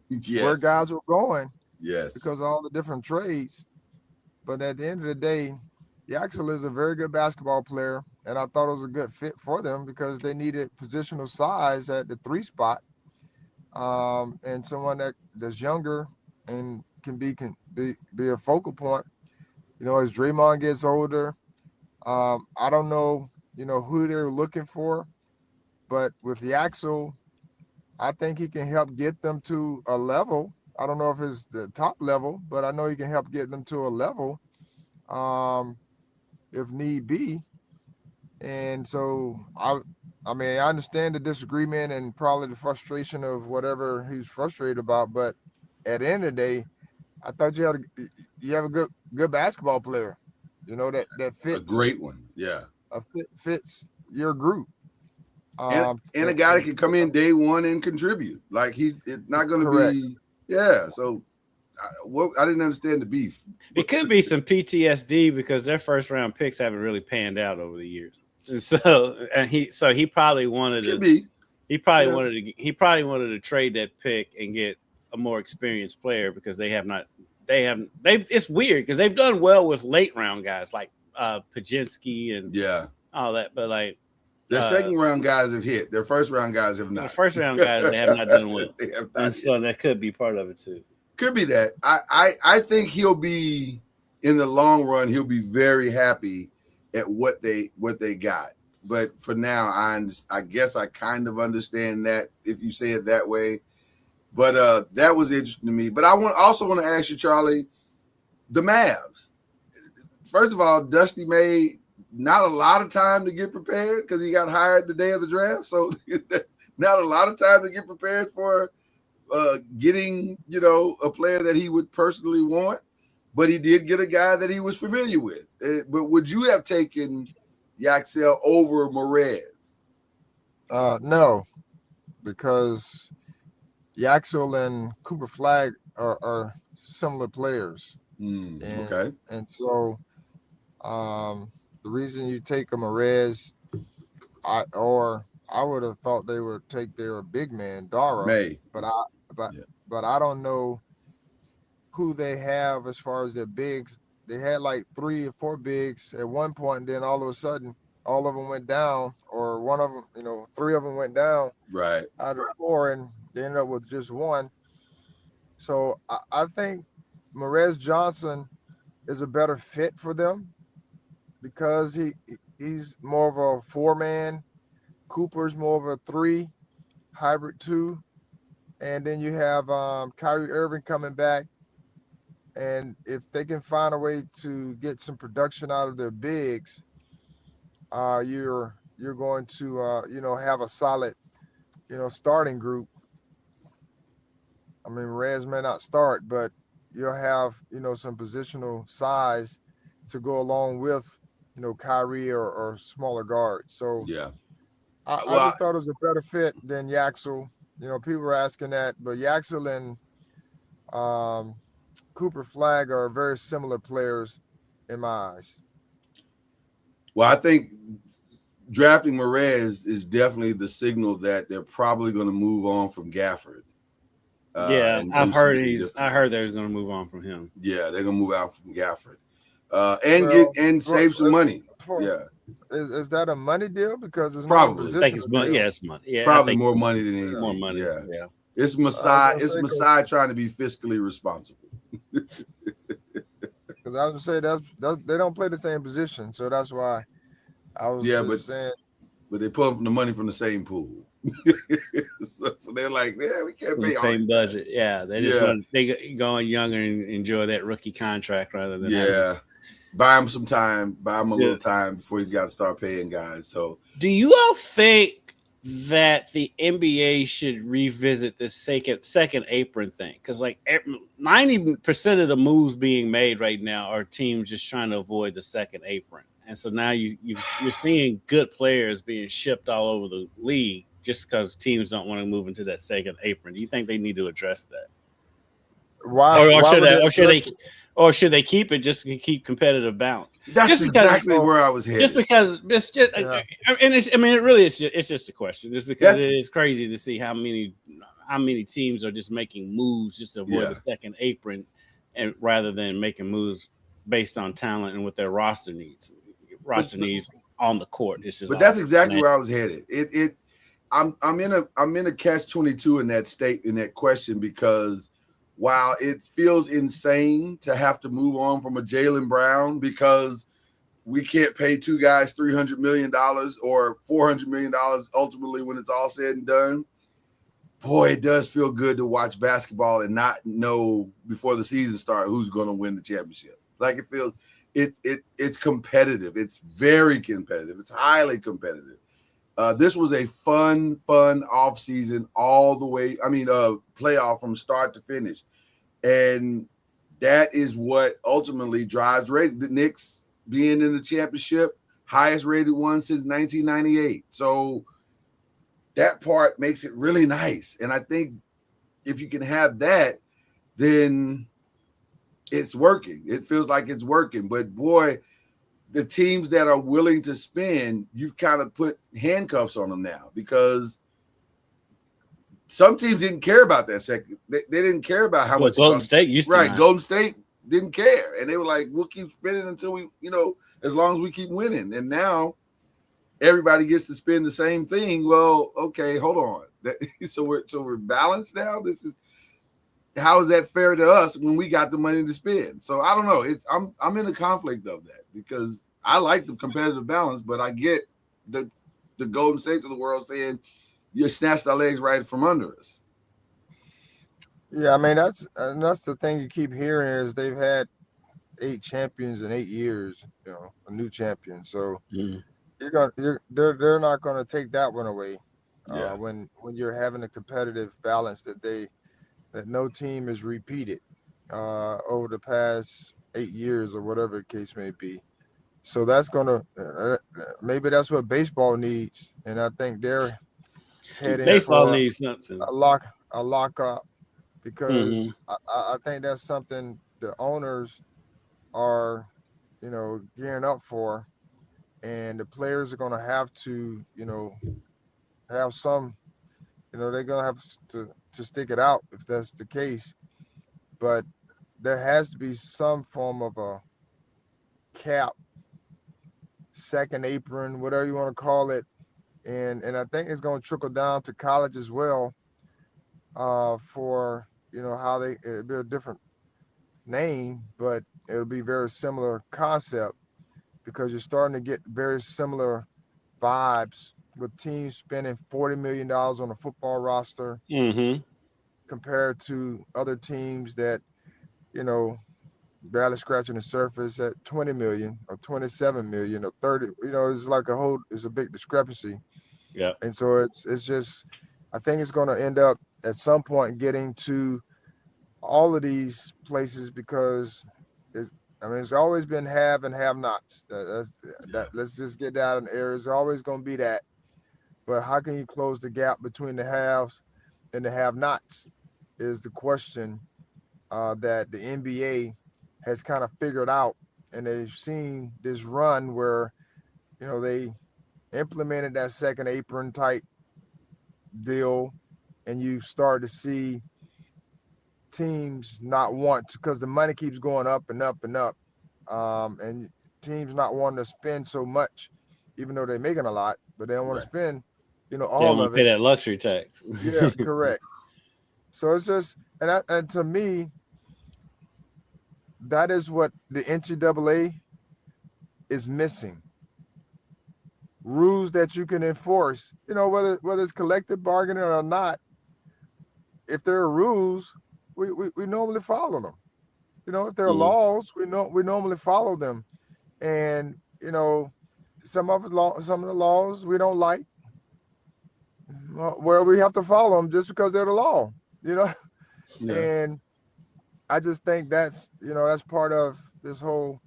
Yes. where guys were going Yes. because of all the different trades. But at the end of the day, Yaxel is a very good basketball player, and I thought it was a good fit for them because they needed positional size at the 3 spot, and someone that's younger and can be a focal point. As Draymond gets older, I don't know, who they're looking for, but with Yaxel, I think he can help get them to a level. I don't know if it's the top level, but I know he can help get them to a level, if need be. And so I mean, I understand the disagreement and probably the frustration of whatever he's frustrated about, but at the end of the day, I thought you have a good basketball player, that fits A great one. Yeah. fits your group. And a guy that can come in day one and contribute. Like it's not going to be. Yeah. So I didn't understand the beef. It could be some PTSD because their first round picks haven't really panned out over the years. And he probably wanted to be. He probably wanted to trade that pick and get a more experienced player because it's weird because they've done well with late round guys like Pajinski and all that, but like their second round guys have hit. Their first round guys have not. The first round guys they have not done well. And so that could be part of it too. Could be that. I think he'll be in the long run. He'll be very happy at what they got. But for now, I guess I kind of understand that if you say it that way. But that was interesting to me. But I also want to ask you, Charlie, the Mavs. First of all, Dusty made not a lot of time to get prepared because he got hired the day of the draft. So not a lot of time to get prepared for getting, a player that he would personally want. But he did get a guy that he was familiar with. But would you have taken Yaxel over Morez? No, because Yaxel and Cooper Flag are similar players. Okay. And so the reason you take a Morez, I would have thought they would take their big man, Dara. But I don't know who they have as far as their bigs. They had like 3 or 4 bigs at one point, and then all of a sudden, all of them went down, or one of them, 3 of them went down. Right. Out of 4, and they ended up with just 1. So I think Morez Johnson is a better fit for them because he's more of a 4-man. Cooper's more of a 3, hybrid 2. And then you have Kyrie Irving coming back. And if they can find a way to get some production out of their bigs, you're going to have a solid starting group. I mean, Reds may not start, but you'll have some positional size to go along with Kyrie or smaller guards. So I just thought it was a better fit than Yaxel. People were asking that, but Yaxel and Cooper Flag are very similar players in my eyes. Well, I think drafting Morez is definitely the signal that they're probably going to move on from Gafford. I heard they're going to move on from him. Yeah, they're going to move out from Gafford and save some money. Is that a money deal? Because it's probably. Not a I think it's money. Yeah, it's money. Yeah, probably more money than anything. More money. Yeah. It's Masai. It's Masai trying to be fiscally responsible. Because I was gonna say they don't play the same position, so that's why I was saying. But they pull the money from the same pool, so they're like, "Yeah, we can't pay the same budget." Yeah, they just want they going younger and enjoy that rookie contract rather than buy him some time, buy him a little time before he's got to start paying guys. So, do you all think that the NBA should revisit this second apron thing? Because like 90% of the moves being made right now are teams just trying to avoid the second apron, and so now you're seeing good players being shipped all over the league just because teams don't want to move into that second apron. Do you think they need to address that? or should they keep it just to keep competitive balance? That's just exactly where I was headed. Just because it really is. It's just a question. Just because it is crazy to see how many teams are just making moves just to avoid the second apron, and rather than making moves based on talent and what their roster needs on the court. It's just but that's exactly where I was headed. I'm in a catch-22 in that question, because while it feels insane to have to move on from a Jaylen Brown because we can't pay two guys $300 million or $400 million ultimately when it's all said and done, boy, it does feel good to watch basketball and not know before the season starts who's going to win the championship. Like, it feels it's competitive. It's very competitive. It's highly competitive. This was a fun off season all the way. I mean, playoff from start to finish. And that is what ultimately drives rating. The Knicks being in the championship, highest rated one since 1998. So that part makes it really nice. And I think if you can have that, then it's working. It feels like it's working. But boy, the teams that are willing to spend, you've kind of put handcuffs on them now, because some teams didn't care about that second. They didn't care about how much Golden State used to. Right. Golden State didn't care. And they were like, we'll keep spending until we, as long as we keep winning. And now everybody gets to spend the same thing. Well, okay, hold on. So we're balanced now. How is that fair to us when we got the money to spend? So I don't know. I'm in a conflict of that, because I like the competitive balance, but I get the Golden States of the world saying you snatched our legs right from under us. Yeah, I mean that's the thing you keep hearing is they've had 8 champions in 8 years, a new champion. So they're not going to take that one away. When you're having a competitive balance that no team has repeated over the past 8 years or whatever the case may be. So that's going to maybe that's what baseball needs, and I think they're heading baseball for needs something a lockup, because I think that's something the owners are gearing up for, and the players are going to have to have some they're going to have to stick it out if that's the case. But there has to be some form of a cap, second apron, whatever you want to call it. And I think it's going to trickle down to college as well, for, how it'll be a different name, but it'll be very similar concept, because you're starting to get very similar vibes with teams spending $40 million on a football roster compared to other teams that, barely scratching the surface at 20 million or 27 million or 30. It's a big discrepancy. Yeah. And so it's just, I think it's going to end up at some point getting to all of these places, because it's always been have and have nots. Let's just get that in there. It's always going to be that. But how can you close the gap between the haves and the have-nots is the question that the NBA has kind of figured out. And they've seen this run where, they implemented that second apron type deal, and you start to see teams not want to, because the money keeps going up and up and up, and teams not wanting to spend so much, even though they're making a lot, but they don't want to spend all of it. Pay that luxury tax. Yeah, correct. So it's just, and to me, that is what the NCAA is missing. Rules that you can enforce, whether it's collective bargaining or not. If there are rules, we normally follow them. If there are laws, we normally follow them. And some of the laws we don't like. Well, we have to follow them just because they're the law, Yeah. And I just think that's part of this whole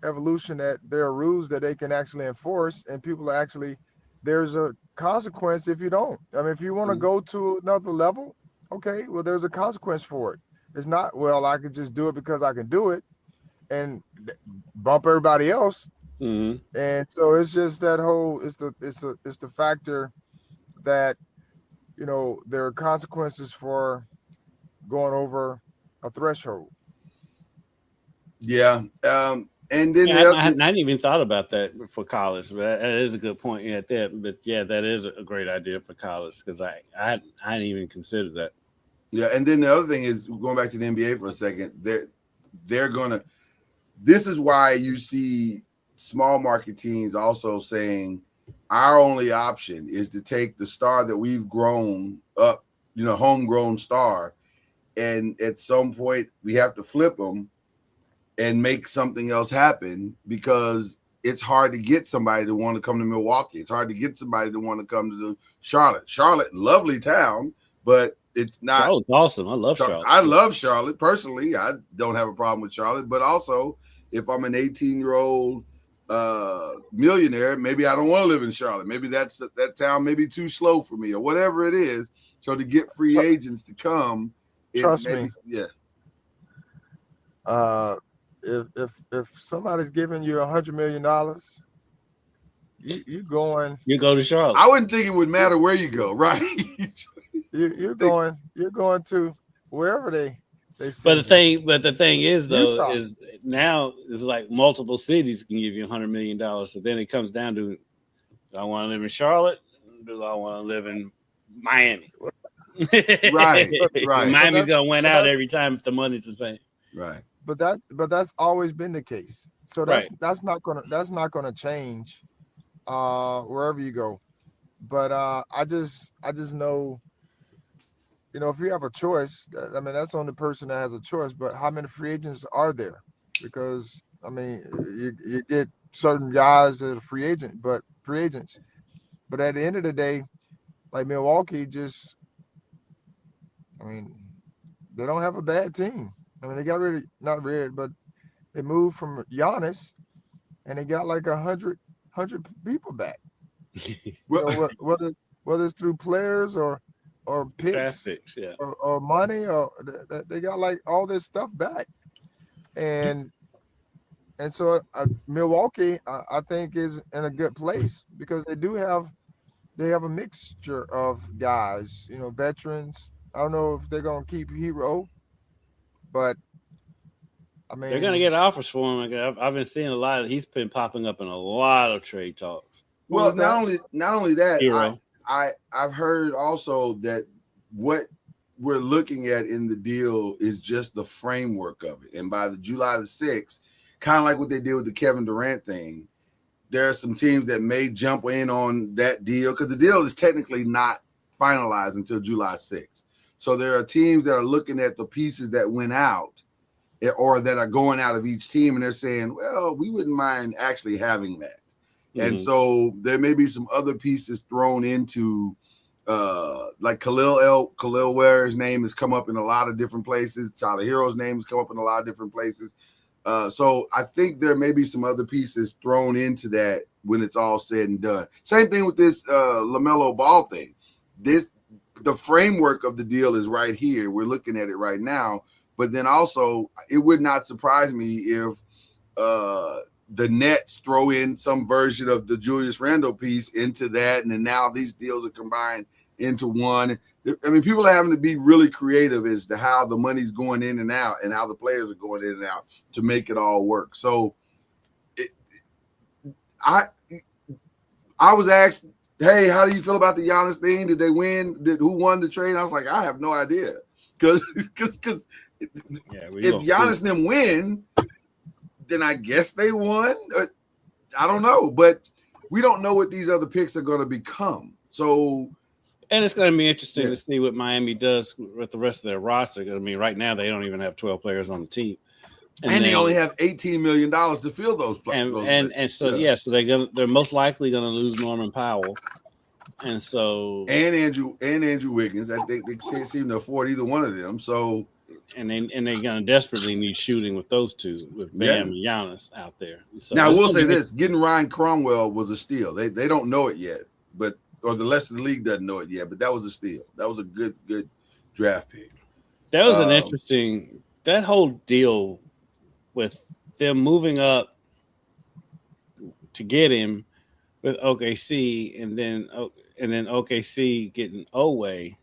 evolution, that there are rules that they can actually enforce, and people are actually, there's a consequence if you don't. I mean, if you want to go to another level, okay, well, there's a consequence for it. It's not, well, I could just do it because I can do it and bump everybody else. Mm-hmm. And so it's just that whole, it's the factor that, you know, there are consequences for going over a threshold. Yeah. And then Yeah, I hadn't even thought about that for college, but that is a good point at that. But yeah, that is a great idea for college because I hadn't even considered that. Yeah, and then the other thing is going back to the NBA for a second. They're gonna. This is why you see small market teams also saying our only option is to take the star that we've grown up, homegrown star, and at some point we have to flip them and make something else happen because it's hard to get somebody to want to come to Milwaukee. It's hard to get somebody to want to come to Charlotte. Charlotte, lovely town, but it's not. Charlotte's awesome. I love Charlotte. I love Charlotte personally. I don't have a problem with Charlotte, but also if I'm an 18-year-old millionaire, maybe I don't want to live in Charlotte. Maybe that town may be too slow for me or whatever it is. So to get free agents to come, trust me. Yeah. If somebody's giving you $100 million, you go to Charlotte. I wouldn't think it would matter where you go, right? you're going to wherever they But the thing is though, Utah. is now it's like multiple cities can give you $100 million. So then it comes down to, do I want to live in Charlotte? Do I want to live in Miami? Right. Miami's gonna win out every time if the money's the same. Right. But that's always been the case. So that's not gonna change wherever you go. But I just know, if you have a choice, I mean that's on the person that has a choice. But how many free agents are there? Because I mean you get certain guys that are free agents. But at the end of the day, like Milwaukee they don't have a bad team. I mean, they got rid of, not rid, but they moved from Giannis, and they got like 100 people back. Whether it's through players or picks, yeah, or money, or they got like all this stuff back, and so Milwaukee, I think, is in a good place because they have a mixture of guys, veterans. I don't know if they're gonna keep Hero, but I mean they're gonna get offers for him. I've been seeing a lot. He's been popping up in a lot of trade talks. Well, not only that, Hero. I've heard also that what we're looking at in the deal is just the framework of it, and by the July the 6th, kind of like what they did with the Kevin Durant thing, there are some teams that may jump in on that deal because the deal is technically not finalized until July 6th. So there are teams that are looking at the pieces that went out or that are going out of each team, and they're saying, well, we wouldn't mind actually having that. Mm-hmm. And so there may be some other pieces thrown into like Khalil Ware's name has come up in a lot of different places. Tyler Hero's name has come up in a lot of different places. So I think there may be some other pieces thrown into that when it's all said and done. Same thing with this LaMelo Ball thing. The framework of the deal is right here. We're looking at it right now. But then also, it would not surprise me if the Nets throw in some version of the Julius Randle piece into that, and then now these deals are combined into one. I mean, people are having to be really creative as to how the money's going in and out and how the players are going in and out to make it all work. So I was asked, hey, how do you feel about the Giannis thing? Did they win? Who won the trade? I was like, I have no idea. Because if Giannis and them win, then I guess they won. I don't know. But we don't know what these other picks are going to become. So, and it's going to be interesting to see what Miami does with the rest of their roster. I mean, right now they don't even have 12 players on the team. And they only have $18 million to fill those players. So they're most likely going to lose Norman Powell, and Andrew Wiggins. I think they can't seem to afford either one of them. So and they're going to desperately need shooting with those two, with Bam and Giannis out there. So now I will say this: getting Ryan Cromwell was a steal. They don't know it yet, or the rest of the league doesn't know it yet. But that was a steal. That was a good draft pick. That was an interesting. That whole deal with them moving up to get him with OKC, and then OKC getting Oway,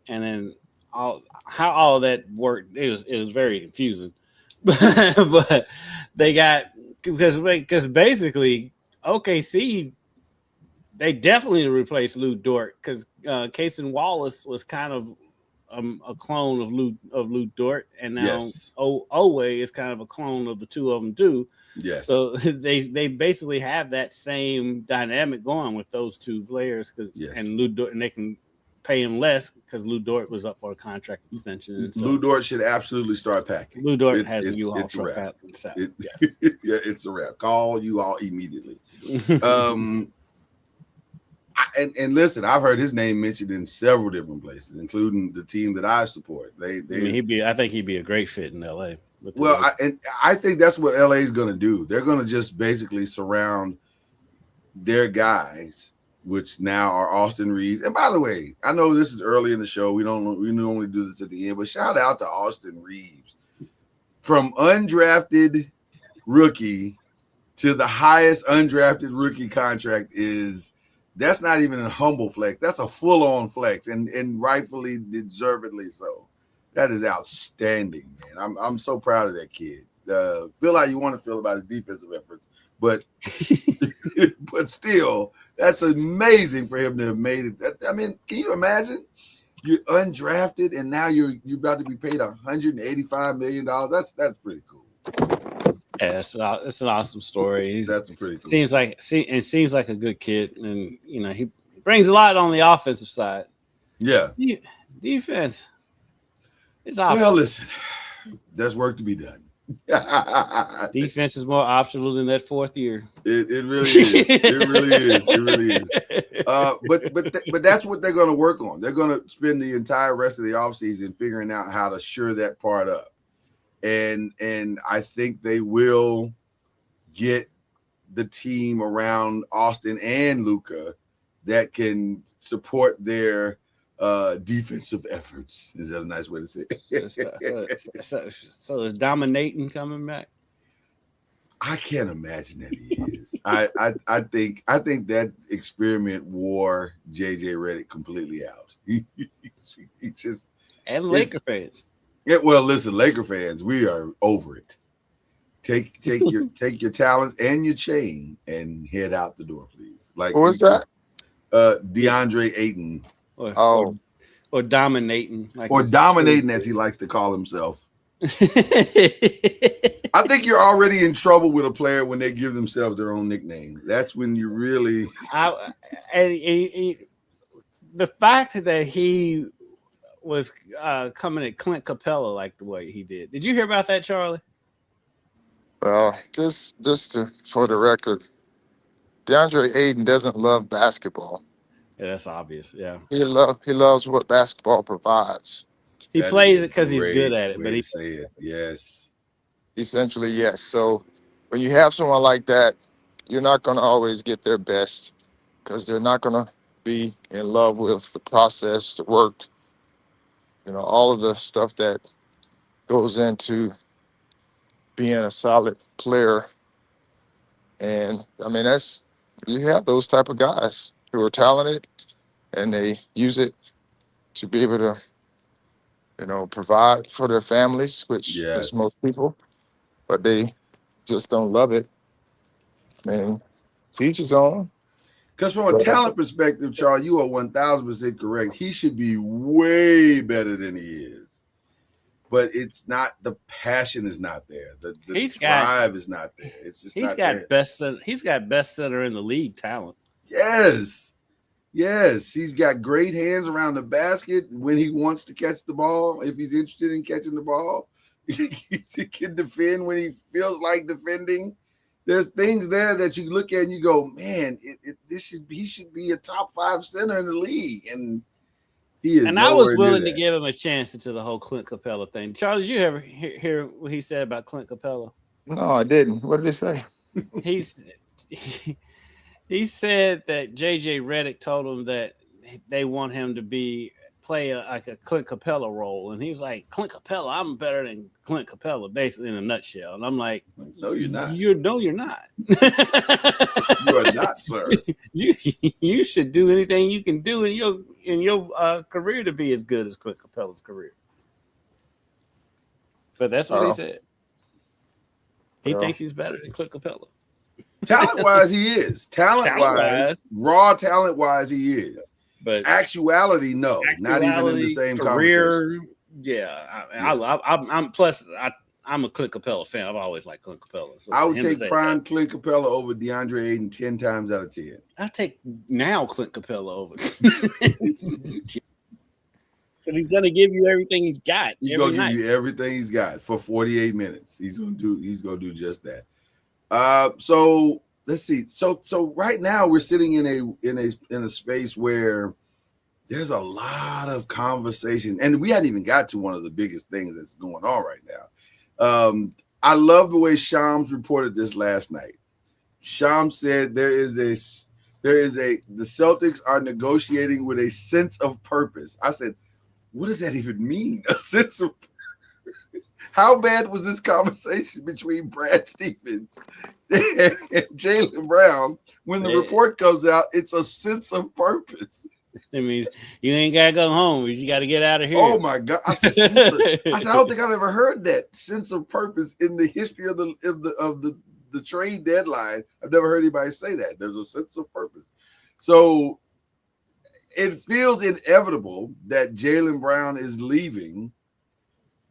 and then how all that worked. It was very confusing, but they got because basically OKC they definitely replaced Lou Dort because Cason Wallace was kind of a clone of Lou Dort, and now Yes. Oway is kind of a clone of the two of them too. Yes. So they basically have that same dynamic going with those two players and Lou Dort, and they can pay him less because Lou Dort was up for a contract extension. And so Lou Dort should absolutely start packing. Lou Dort has a U-Haul truck out. Yeah, it's a wrap. Call U-Haul immediately. And listen, I've heard his name mentioned in several different places, including the team that I support. I think he'd be a great fit in LA. Well, I think that's what LA is going to do. They're going to just basically surround their guys, which now are Austin Reeves. And by the way, I know this is early in the show. We normally do this at the end, but shout out to Austin Reeves. From undrafted rookie to the highest undrafted rookie contract that's not even a humble flex. That's a full-on flex, and rightfully, deservedly so. That is outstanding, man. I'm so proud of that kid. Feel how you want to feel about his defensive efforts, but but still, that's amazing for him to have made it. I mean, can you imagine? You're undrafted, and now you're about to be paid $185 million. That's pretty cool. Yeah, it's an awesome story. That's pretty cool. Seems like a good kid, and he brings a lot on the offensive side. Yeah, defense. It's optional. Well, listen, there's work to be done. Defense is more optional than that fourth year. It really is. It really is. It really is. But that's what they're going to work on. They're going to spend the entire rest of the offseason figuring out how to shore that part up. And I think they will get the team around Austin and Luka that can support their defensive efforts. Is that a nice way to say it? So is dominating coming back? I can't imagine that he is. I think that experiment wore JJ Redick completely out. He just and Laker fans. Yeah, well, listen, Laker fans, we are over it. Take your talents and your chain and head out the door, please. Like what was that? DeAndre Ayton. Or dominating. Or dominating, as he likes to call himself. I think you're already in trouble with a player when they give themselves their own nickname. That's when you really. The fact that he was coming at Clint Capella like the way he did. Did you hear about that, Charlie? Well, for the record, DeAndre Ayton doesn't love basketball. Yeah, that's obvious. Yeah, he loves what basketball provides. He plays it because he's good at it. But he say it. Yes. Essentially, yes. So when you have someone like that, you're not going to always get their best because they're not going to be in love with the process, the work, all of the stuff that goes into being a solid player. And I mean, you have those type of guys who are talented and they use it to be able to, provide for their families, which is most people, but they just don't love it. Man, teach his own. Because from a talent perspective, Charles, you are 1,000% correct. He should be way better than he is. But it's not, the passion is not there. The drive is not there. It's just he's got best center in the league talent. Yes. He's got great hands around the basket when he wants to catch the ball. If he's interested in catching the ball, he can defend when he feels like defending. There's things there that you look at and you go, man, he should be a top 5 center in the league, and he is. And I was willing to give him a chance into the whole Clint Capella thing. Charles, did you ever hear what he said about Clint Capella? No, I didn't. What did he say? He said that JJ Redick told him that they want him to be play like a Clint Capella role, and he was like, Clint Capella, I'm better than Clint Capella, basically in a nutshell. And I'm like, no, you're not. You're not. You are not, sir. You should do anything you can do in your career to be as good as Clint Capella's career. But that's what he said. He thinks he's better than Clint Capella. Talent-wise, he is. Talent-wise, raw talent-wise, he is. But actuality, no, not even in the same career. conversation. Yeah, I'm plus I'm a Clint Capella fan. I've always liked Clint Capella. So I would take prime Clint Capella over DeAndre Ayton 10 times out of 10. I take now Clint Capella over. Because he's gonna give you everything he's got. He's gonna give you everything he's got for 48 minutes. He's gonna do just that. So let's see. So right now we're sitting in a space where there's a lot of conversation, and we hadn't even got to one of the biggest things that's going on right now. I love the way Shams reported this last night. Shams said the Celtics are negotiating with a sense of purpose. I said, what does that even mean? A sense of purpose? How bad was this conversation between Brad Stevens and Jaylen Brown? When the report comes out, it's a sense of purpose. It means you ain't gotta go home. You got to get out of here. Oh my God! I said, I don't think I've ever heard that sense of purpose in the history of the trade deadline. I've never heard anybody say that. There's a sense of purpose. So it feels inevitable that Jaylen Brown is leaving.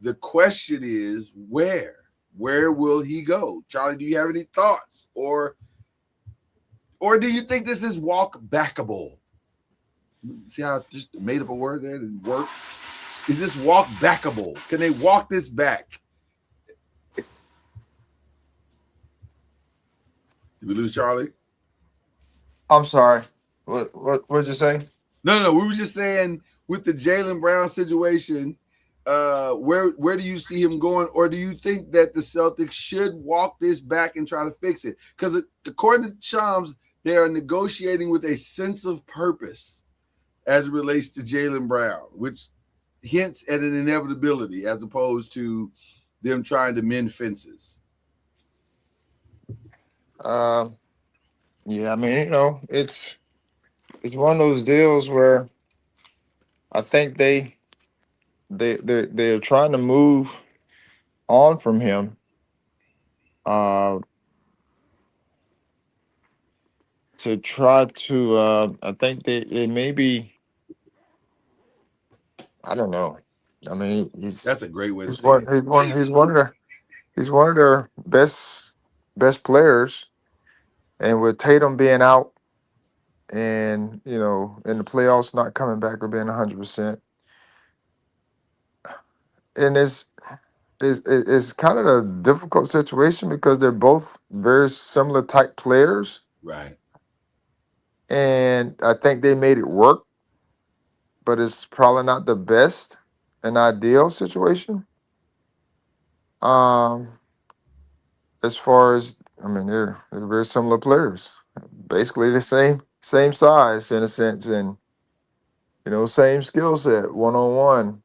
The question is where? Where will he go? Charlie, do you have any thoughts? Or do you think this is walk backable? See how I just made up a word there and work? Is this walk backable? Can they walk this back? Did we lose Charlie? I'm sorry. What did you say? No. We were just saying with the Jaylen Brown situation, where do you see him going? Or do you think that the Celtics should walk this back and try to fix it? Because according to Shams, they are negotiating with a sense of purpose as it relates to Jaylen Brown, which hints at an inevitability as opposed to them trying to mend fences. Yeah, I mean, it's one of those deals where I think they're trying to move on from him. To try to, I think they maybe, I don't know. I mean, That's a great way to say it. He's one of their best players, and with Tatum being out, and in the playoffs not coming back or being 100%, and it's kind of a difficult situation because they're both very similar type players, Right. and I think they made it work, but it's probably not the best and ideal situation. As far as, I mean, they're very similar players, basically the same size in a sense, and same skill set, 1-on-1,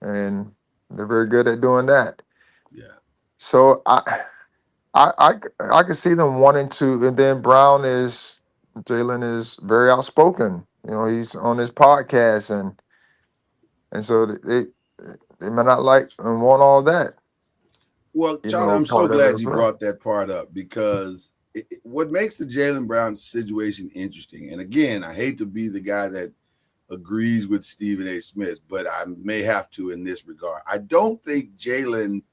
and they're very good at doing that. Yeah. So I can see them wanting to, and then Jaylen is very outspoken. He's on his podcast, and so they may not like and want all that. Well, Charlie, I'm so glad you brought that part up because what makes the Jaylen Brown situation interesting, and again, I hate to be the guy that agrees with Stephen A. Smith, but I may have to in this regard. I don't think Jaylen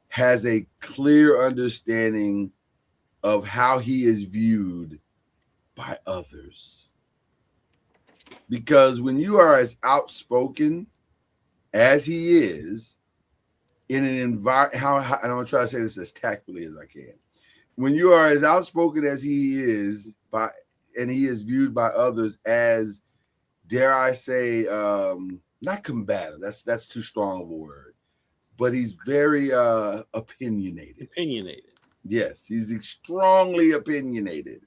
has a clear understanding of how he is viewed by others. Because when you are as outspoken as he is, in an environment, and I'm going to try to say this as tactfully as I can. When you are as outspoken as he is, and he is viewed by others as, dare I say, not combative. That's too strong of a word. But he's very opinionated. Yes, he's strongly opinionated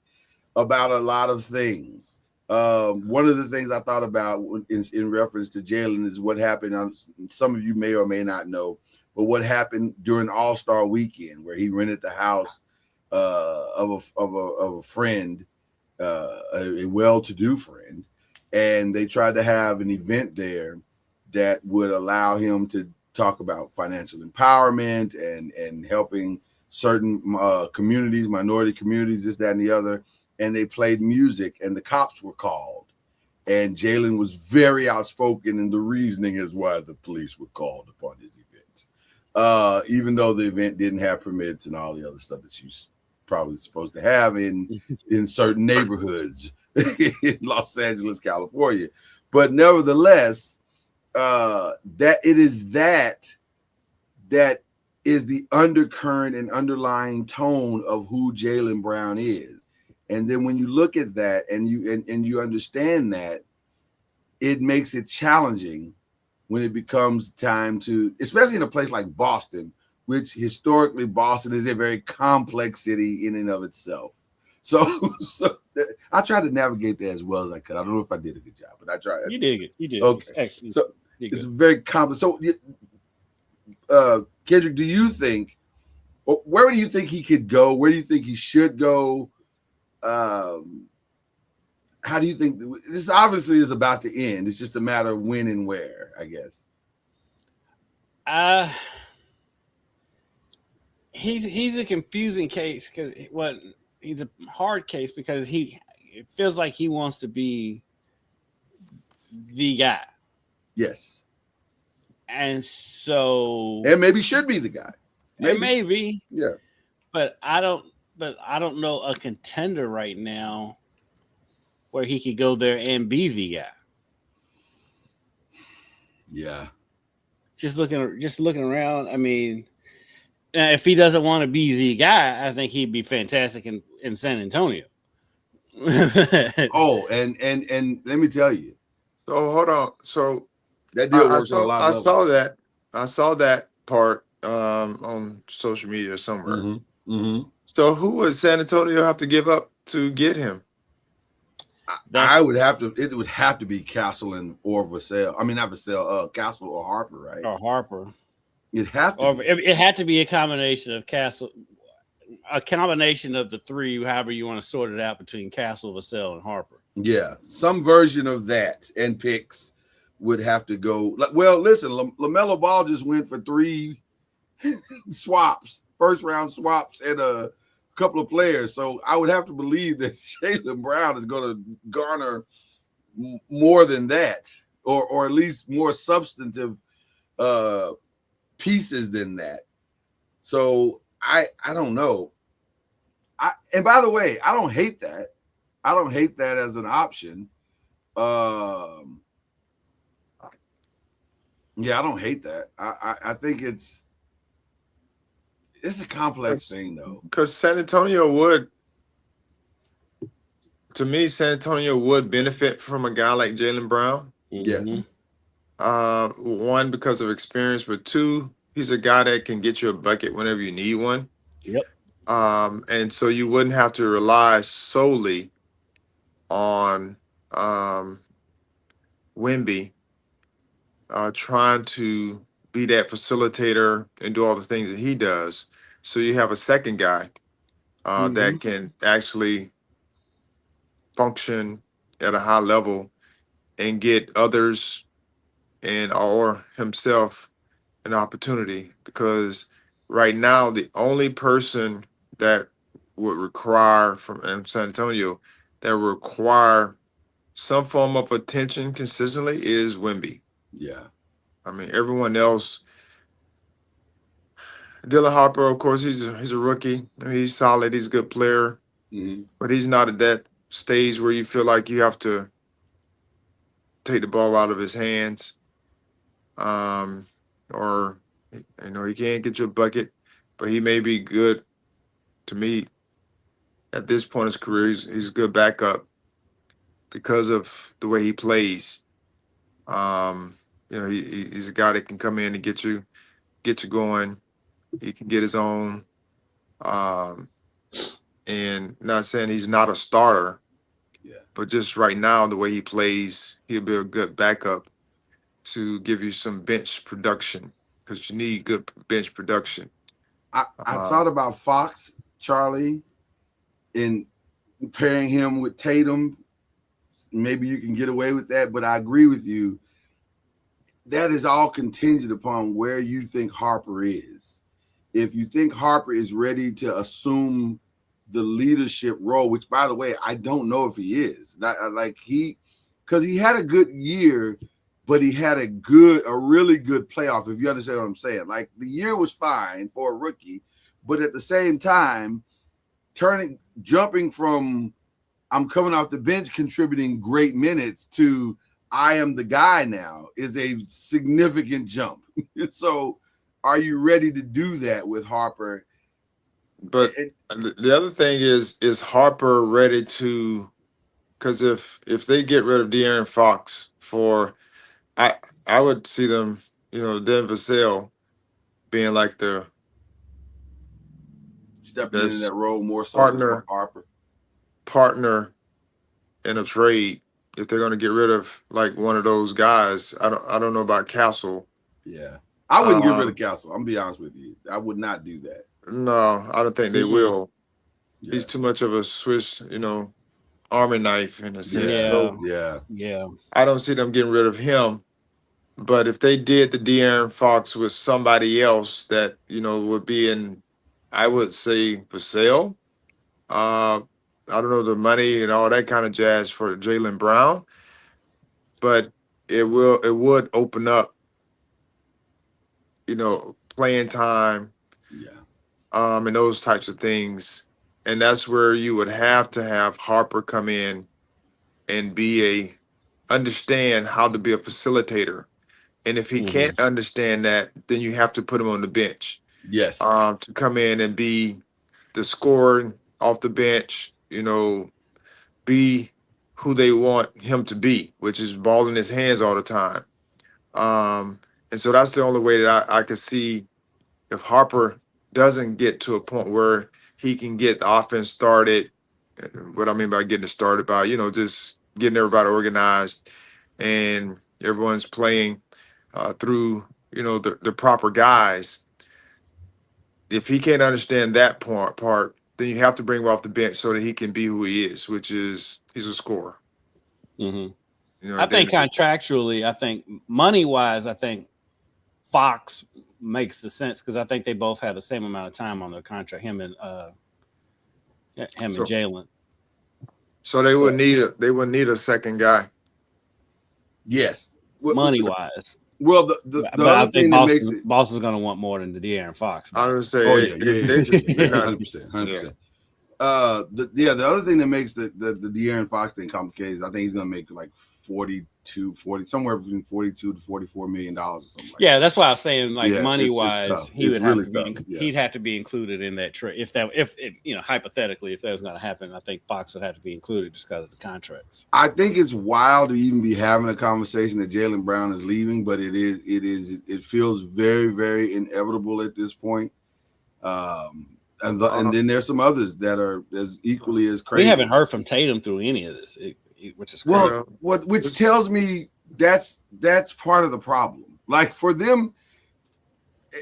about a lot of things. One of the things I thought about in reference to Jalen is what happened. Some of you may or may not know, but what happened during All-Star Weekend, where he rented the house of a friend, a well-to-do friend, and they tried to have an event there that would allow him to talk about financial empowerment and helping certain communities, minority communities, this, that, and the other. And they played music, and the cops were called. And Jalen was very outspoken in the reasoning as why the police were called upon his event, even though the event didn't have permits and all the other stuff that you're probably supposed to have in certain neighborhoods in Los Angeles, California. But nevertheless, that is the undercurrent and underlying tone of who Jalen Brown is. And then when you look at that and you understand that, it makes it challenging when it becomes time to, especially in a place like Boston, which historically Boston is a very complex city in and of itself. So I tried to navigate that as well as I could. I don't know if I did a good job, but I tried. You did it. You did. Okay. Actually, So it's very complex. So, Kendrick, do you think, where do you think he could go? Where do you think he should go? How do you think this obviously is about to end? It's just a matter of when and where, I guess. He's a confusing case because he's a hard case because it feels like he wants to be the guy. Yes. And so, and maybe should be the guy. Maybe. Yeah. But I don't know a contender right now where he could go there and be the guy. Yeah. Just looking around. I mean, if he doesn't want to be the guy, I think he'd be fantastic in San Antonio. Oh, and let me tell you. So hold on. So that deal works on a lot of levels. I saw that part on social media somewhere. Mm-hmm. Mm-hmm. So who would San Antonio have to give up to get him? It would have to be Castle or Vassell. I mean, not Vassell, Castle or Harper, right? Or Harper. It had to. It had to be a combination of Castle, a combination of the three, however you want to sort it out between Castle, Vassell, and Harper. Yeah, some version of that and picks would have to go. Well, listen, LaMelo Ball just went for 3 swaps, first round swaps, and a couple of players. So I would have to believe that Jaylen Brown is going to garner more than that, or at least more substantive pieces than that. So I don't know. And by the way, I don't hate that. I don't hate that as an option. Yeah, I don't hate that. I think it's a complex thing though. Because San Antonio would benefit from a guy like Jaylen Brown. Yes. One, because of experience, but two, he's a guy that can get you a bucket whenever you need one. Yep. And so you wouldn't have to rely solely on Wemby trying to be that facilitator and do all the things that he does. So you have a second guy that can actually function at a high level and get others or himself an opportunity. Because right now, the only person that would require from San Antonio that would require some form of attention consistently is Wemby. Yeah. I mean, everyone else. Dylan Harper, of course, he's a rookie. I mean, he's solid. He's a good player, but he's not at that stage where you feel like you have to take the ball out of his hands, or he can't get you a bucket, but he may be good. To me, at this point in his career, he's a good backup because of the way he plays. He's a guy that can come in and get you going. He can get his own. And not saying he's not a starter, Yeah. But just right now, the way he plays, he'll be a good backup to give you some bench production because you need good bench production. I thought about Fox, Charlie, in pairing him with Tatum. Maybe you can get away with that, but I agree with you. That is all contingent upon where you think Harper is. If you think Harper is ready to assume the leadership role, which, by the way, I don't know if he is. Because he had a good year, but he had a really good playoff, if you understand what I'm saying. Like, the year was fine for a rookie, but at the same time, jumping from I'm coming off the bench contributing great minutes to I am the guy now is a significant jump. So are you ready to do that with Harper? But the other thing is Harper ready to? Because if they get rid of De'Aaron Fox I would see them, Dan Vassell being like the stepping into that role more so partner Harper in a trade. If they're going to get rid of like one of those guys, I don't know about Castle. Yeah, I wouldn't get rid of Castle. I'm gonna be honest with you. I would not do that. No, I don't think they will. Yeah. He's too much of a Swiss, Army knife in a sense. Yeah. I don't see them getting rid of him. But if they did the De'Aaron Fox with somebody else that, would be in, I would say, for sale. I don't know the money and all that kind of jazz for Jaylen Brown. But it would open up, playing time. And those types of things. And that's where you would have to have Harper come in and understand how to be a facilitator. And if he can't understand that, then you have to put him on the bench. Yes. To come in and be the scorer off the bench, be who they want him to be, which is ball in his hands all the time. And so that's the only way that I could see if Harper doesn't get to a point where he can get the offense started. What I mean by getting it started by, just getting everybody organized and everyone's playing through, the proper guys. If he can't understand that part, then you have to bring him off the bench so that he can be who he is, which is he's a scorer. I think contractually, I think money-wise, I think Fox makes the sense because I think they both have the same amount of time on their contract. Him and Jaylen. So they would need a second guy. Yes, money-wise. Well, the other thing that makes it, Boston's going to want more than the De'Aaron Fox. I would say, 100%. The other thing that makes the De'Aaron Fox thing complicated is I think he's going to make like 40 somewhere between 42 to 44 million dollars or something. Yeah, that's why I was saying money wise, he would have to be he'd have to be included in that trade. If hypothetically, if that was going to happen, I think Fox would have to be included just because of the contracts. I think it's wild to even be having a conversation that Jaylen Brown is leaving, but it feels very, very inevitable at this point. And then there's some others that are as equally as crazy. We haven't heard from Tatum through any of this, which is crazy. Which tells me that's part of the problem. Like for them,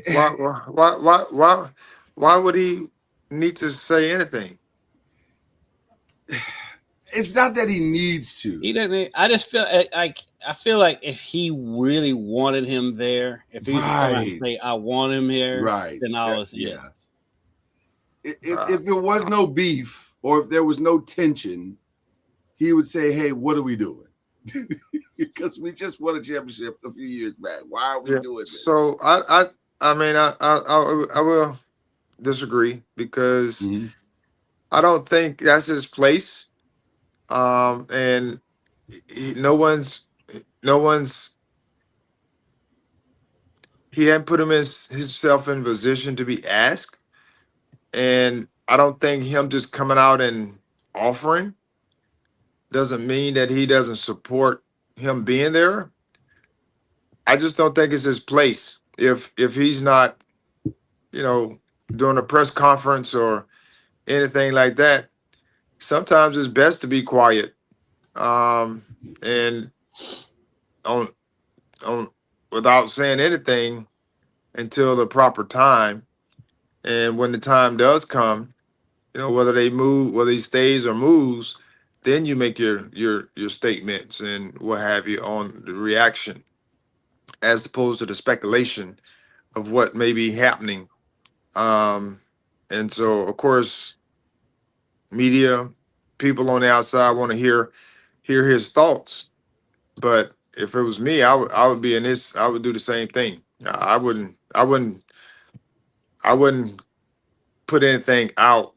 why would he need to say anything? It's not that he needs to. He doesn't. I just feel like if he really wanted him there, if he's going to say I want him here, then all is yes. If there was no beef or if there was no tension, he would say, "Hey, what are we doing?" Because we just won a championship a few years back. Why are we doing this? So I will disagree because I don't think that's his place. And no one's he hadn't put himself in position to be asked. And I don't think him just coming out and offering doesn't mean that he doesn't support him being there. I just don't think it's his place. If he's not, doing a press conference or anything like that, sometimes it's best to be quiet and on on without saying anything until the proper time. And when the time does come, whether they move, whether he stays or moves, then you make your statements and what have you on the reaction, as opposed to the speculation of what may be happening. Um, and so, of course, media people on the outside want to hear his thoughts. But if it was me, I would be in this. I would do the same thing. I wouldn't put anything out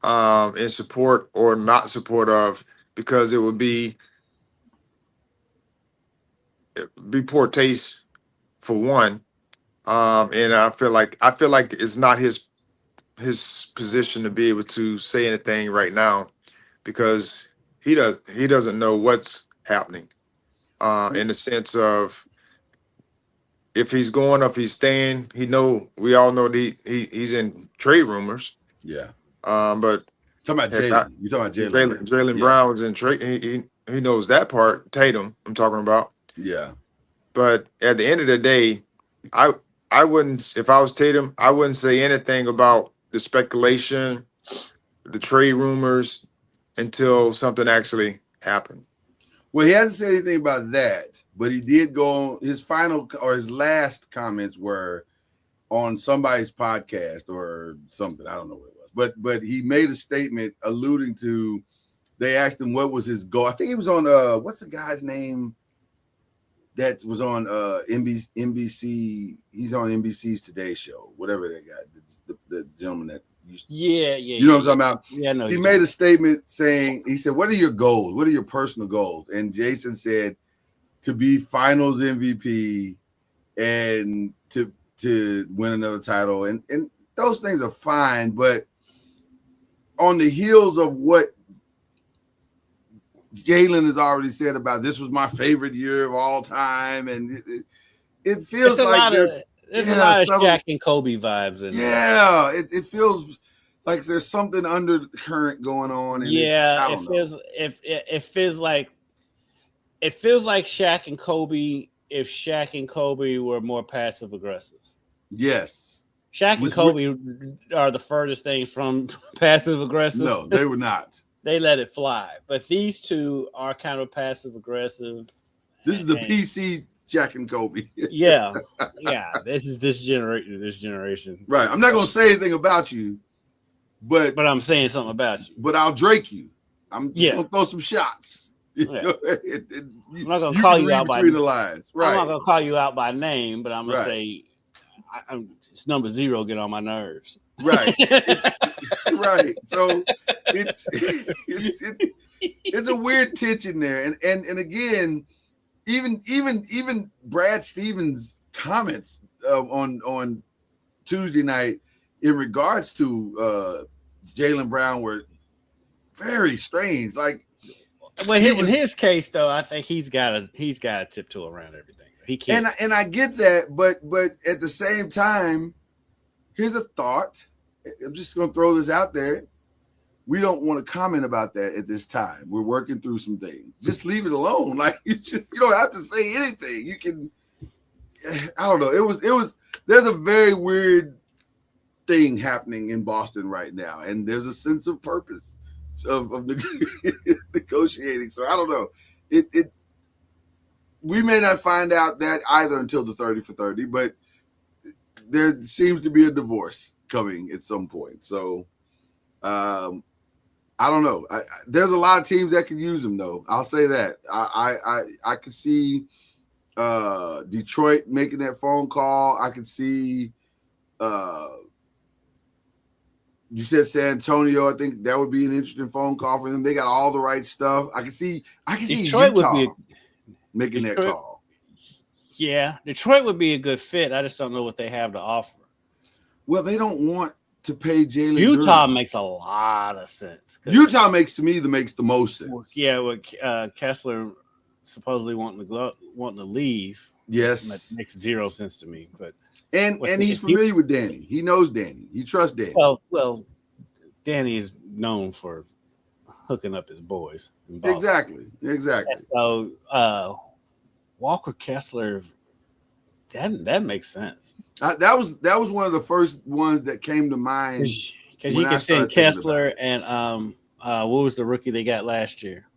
in support or not support of, because it would be poor taste for one. And I feel like it's not his position to be able to say anything right now, because he doesn't know what's happening, in the sense of if he's going or if he's staying. We all know that he's in trade rumors. Yeah. But Talking about heck, Jalen. You're talking about Jalen. Jalen Yeah. Brown was in trade. He knows that part. Tatum, I'm talking about. Yeah. But at the end of the day, I wouldn't, if I was Tatum, I wouldn't say anything about the speculation, the trade rumors, until something actually happened. Well, he hasn't said anything about that, but he did go on his final or his last comments were on somebody's podcast or something. I don't know what it was, but he made a statement alluding to, they asked him what was his goal. I think he was on what's the guy's name that was on NBC? He's on NBC's Today Show, whatever that guy, the gentleman that used to, you know what I'm talking about? Yeah, no. He made a statement saying, he said, what are your goals? What are your personal goals? And Jason said to be finals MVP and to win another title. And those things are fine, but on the heels of what Jalen has already said about this was my favorite year of all time, and it feels like there's a lot of Shaq and Kobe vibes in there. Yeah, it feels like there's something under the current going on. And it feels like Shaq and Kobe if Shaq and Kobe were more passive aggressive. Yes. Shaq and Kobe are the furthest thing from passive aggressive. No, they were not. They let it fly. But these two are kind of passive aggressive. This is the PC Shaq and Kobe. Yeah. This is this generation. Right. I'm not gonna say anything about you, but I'm saying something about you. But I'll Drake you. I'm just gonna throw some shots. Yeah. I'm not gonna call you out between the lines. Right. I'm not gonna call you out by name, but I'm gonna say it's number 0. Get on my nerves. Right. Right. So it's a weird tension there, and again, even Brad Stevens' comments on Tuesday night in regards to Jaylen Brown were very strange. Like, well, in his case, though, I think he's got to tiptoe around everything. He can't. And I get that, but at the same time, here's a thought. I'm just going to throw this out there. We don't want to comment about that at this time. We're working through some things. Just leave it alone. Like, you don't have to say anything. You can, I don't know. It was. There's a very weird thing happening in Boston right now, and there's a sense of purpose of negotiating. So I don't know. We may not find out that either until the 30 for 30, but there seems to be a divorce coming at some point. So I don't know. There's a lot of teams that can use him, though. I'll say that. I could see Detroit making that phone call. I could see you said San Antonio. I think that would be an interesting phone call for them. They got all the right stuff. I can see Detroit Utah would be making that call. Yeah, Detroit would be a good fit. I just don't know what they have to offer. Well, they don't want to pay Jalen. Utah makes a lot of sense. Utah makes the most sense. Yeah, with Kessler supposedly wanting to leave. Yes, that makes 0 sense to me. But and he's familiar with Danny. He knows Danny. He trusts Danny. Well, Danny is known for hooking up his boys. In Boston. Exactly. And so Walker Kessler, that makes sense. That was one of the first ones that came to mind. Because you can send Kessler and what was the rookie they got last year?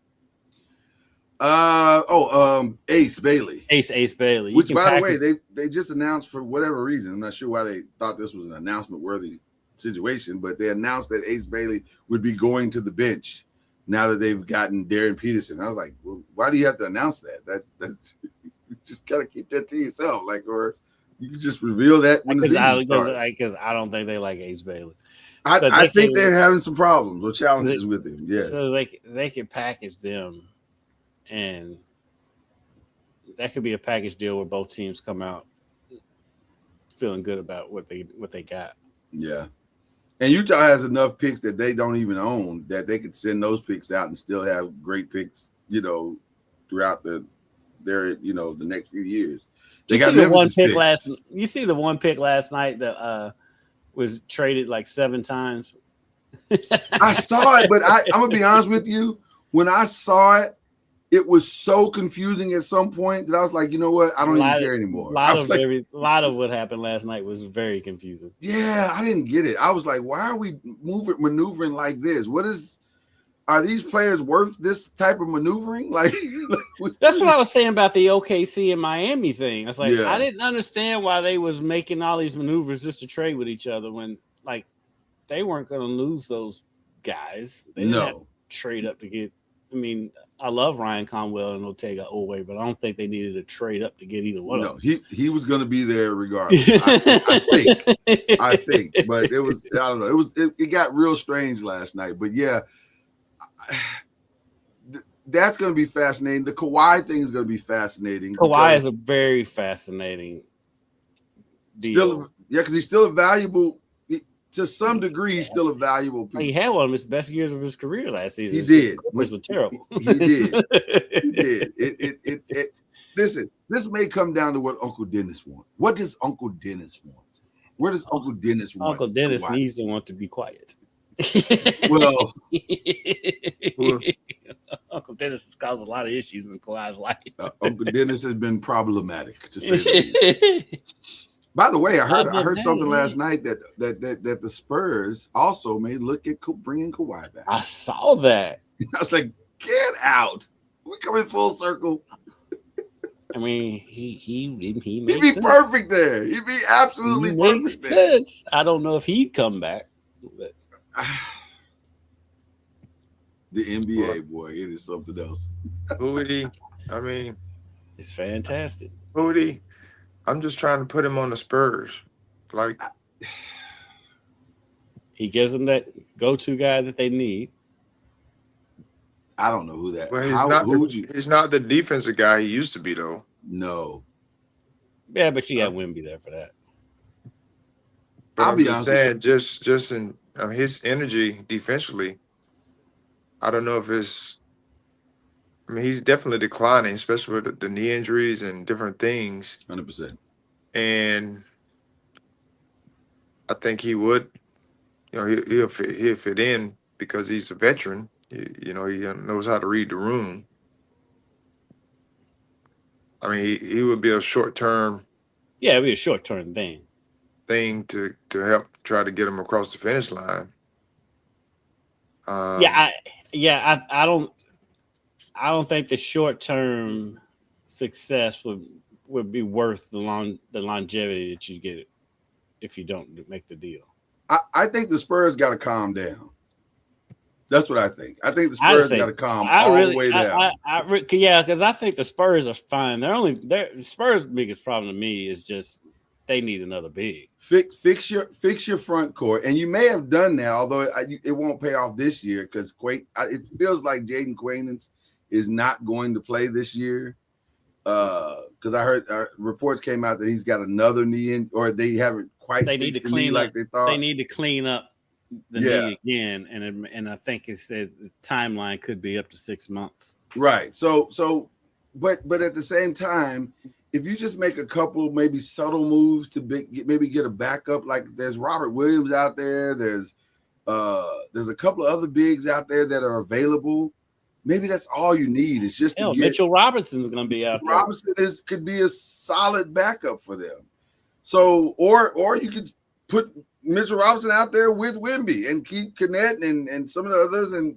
Ace Bailey. Ace Bailey. Which, by the way, they just announced for whatever reason. I'm not sure why they thought this was an announcement worthy situation, but they announced that Ace Bailey would be going to the bench now that they've gotten Darren Peterson. I was like, well, why do you have to announce that? That you just gotta keep that to yourself, like, or you can just reveal that when the season starts. Because I don't think they like Ace Bailey. I think they're having some problems or challenges with him. Yes, so they can package them, and that could be a package deal where both teams come out feeling good about what they got. Yeah. And Utah has enough picks that they don't even own that they could send those picks out and still have great picks, throughout the next few years. They got the one pick picks. You see the one pick last night that was traded like 7 times. I saw it, but I'm gonna be honest with you. When I saw it, it was so confusing at some point that I was like, you know what? I don't even care anymore. A lot of what happened last night was very confusing. Yeah, I didn't get it. I was like, why are we maneuvering like this? Are these players worth this type of maneuvering? Like that's what I was saying about the OKC and Miami thing. It's like I didn't understand why they was making all these maneuvers just to trade with each other when like they weren't going to lose those guys. They didn't have to trade up to get. I mean, I love Ryan Conwell and Ortega Oweh, but I don't think they needed to trade up to get either one of them. He was going to be there regardless. I think, but it was, I don't know. It got real strange last night, but yeah, that's going to be fascinating. The Kawhi thing is going to be fascinating. Kawhi is a very fascinating deal. Because he's still a valuable. To some degree, he's still a valuable piece. He had one of his best years of his career last season. He did. Which was terrible. He did. He did. Listen, this may come down to what Uncle Dennis wants. What does Uncle Dennis want? Where does Uncle Dennis want? Uncle Dennis needs to want to be quiet. Well, Uncle Dennis has caused a lot of issues in Kawhi's life. Uncle Dennis has been problematic, to say the least. By the way, I heard something last night that the Spurs also may look at bringing Kawhi back. I saw that. I was like, get out. We coming full circle. I mean, he'd be perfect there. He'd be absolutely perfect. Makes sense. I don't know if he'd come back. But. The NBA, boy, it is something else. Who would he? I mean, it's fantastic. Who would he? I'm just trying to put him on the Spurs. Like he gives them that go-to guy that they need. I don't know who that. Well, he's not the defensive guy he used to be, though. No. Yeah, but you got Wemby there for that. But I'll be honest. Saying, just in his energy defensively, I don't know if it's. I mean, he's definitely declining, especially with the knee injuries and different things. 100%. And I think he would, he'll fit in because he's a veteran. He knows how to read the room. I mean, he would be a short-term. Yeah, it'd be a short-term thing to help try to get him across the finish line. I don't think the short-term success would be worth the longevity that you get if you don't make the deal. I think the Spurs got to calm down. That's what I think. I think the Spurs got to calm the way down. Because I think the Spurs are fine. The Spurs' biggest problem to me is just they need another big. Fix your front court, and you may have done that, although it won't pay off this year because it feels like Jaden Quainance is not going to play this year because I heard reports came out that he's got another knee or they haven't quite. They need to clean up. Like they thought. They need to clean up the knee again, and I think it said the timeline could be up to 6 months. Right. So, but at the same time, if you just make a couple maybe subtle moves to maybe get a backup, like there's Robert Williams out there, there's There's a couple of other bigs out there that are available. Maybe that's all you need. It's just to get Mitchell Robinson's going to be out there. Robinson could be a solid backup for them. So, or you could put Mitchell Robinson out there with Wemby and keep Connect and some of the others, and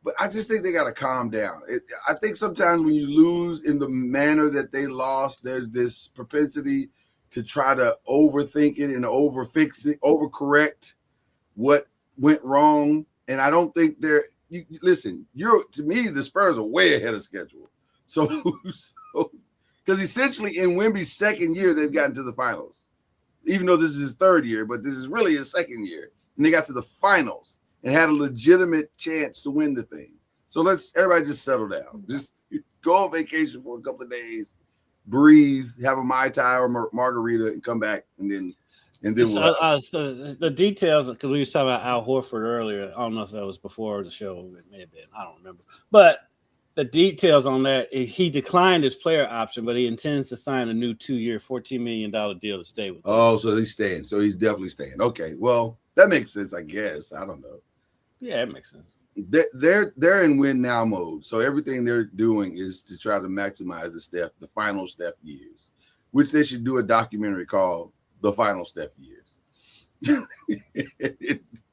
but I just think they got to calm down. I think sometimes when you lose in the manner that they lost, there's this propensity to try to overthink it and overfix it, overcorrect what went wrong. And I don't think listen, to me, the Spurs are way ahead of schedule. So because essentially in Wemby's second year, they've gotten to the finals, even though this is his third year, but this is really his second year. And they got to the finals and had a legitimate chance to win the thing. So everybody just settle down. Just go on vacation for a couple of days, breathe, have a Mai Tai or margarita, and come back, and then so the details, because we was talking about Al Horford earlier. I don't know if that was before the show. It may have been. I don't remember. But the details on that, he declined his player option, but he intends to sign a new 2-year, $14 million deal to stay with us. Oh, so he's staying. So he's definitely staying. Okay, well, that makes sense, I guess. I don't know. Yeah, it makes sense. They're in win now mode. So everything they're doing is to try to maximize the final Steph years, which they should do a documentary called The Final Steph Years.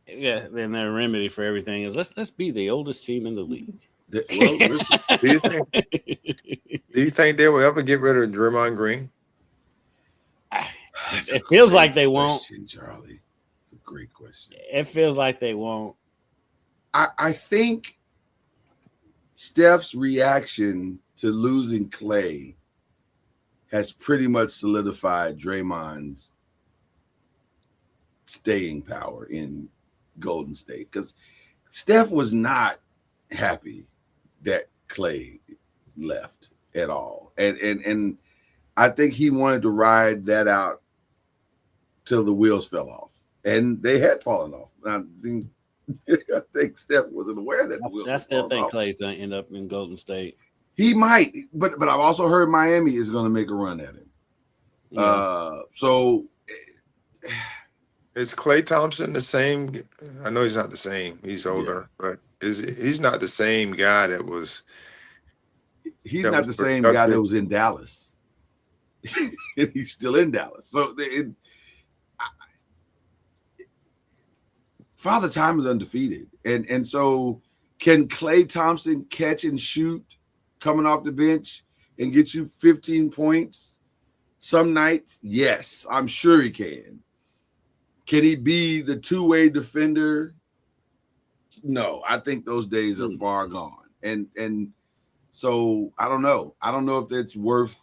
Yeah, then their remedy for everything is let's be the oldest team in the league. Do you think they will ever get rid of Draymond Green? It feels like they won't. Charlie. It's a great question. It feels like they won't. I think Steph's reaction to losing Clay has pretty much solidified Draymond's staying power in Golden State, because Steph was not happy that Clay left at all. And I think he wanted to ride that out till the wheels fell off. And they had fallen off. I think Steph wasn't aware that the wheels I still think off. Clay's going to end up in Golden State. He might, but I've also heard Miami is going to make a run at him. Yeah. So Is Klay Thompson the same? I know he's not the same. He's older, but he's not the same guy that was. He's that not was the same guy productive. that was in Dallas. He's still in Dallas. So Father Time is undefeated. And so can Klay Thompson catch and shoot coming off the bench and get you 15 points some nights? Yes, I'm sure he can. Can he be the two-way defender? No, I think those days are far gone. And so I don't know. I don't know if that's worth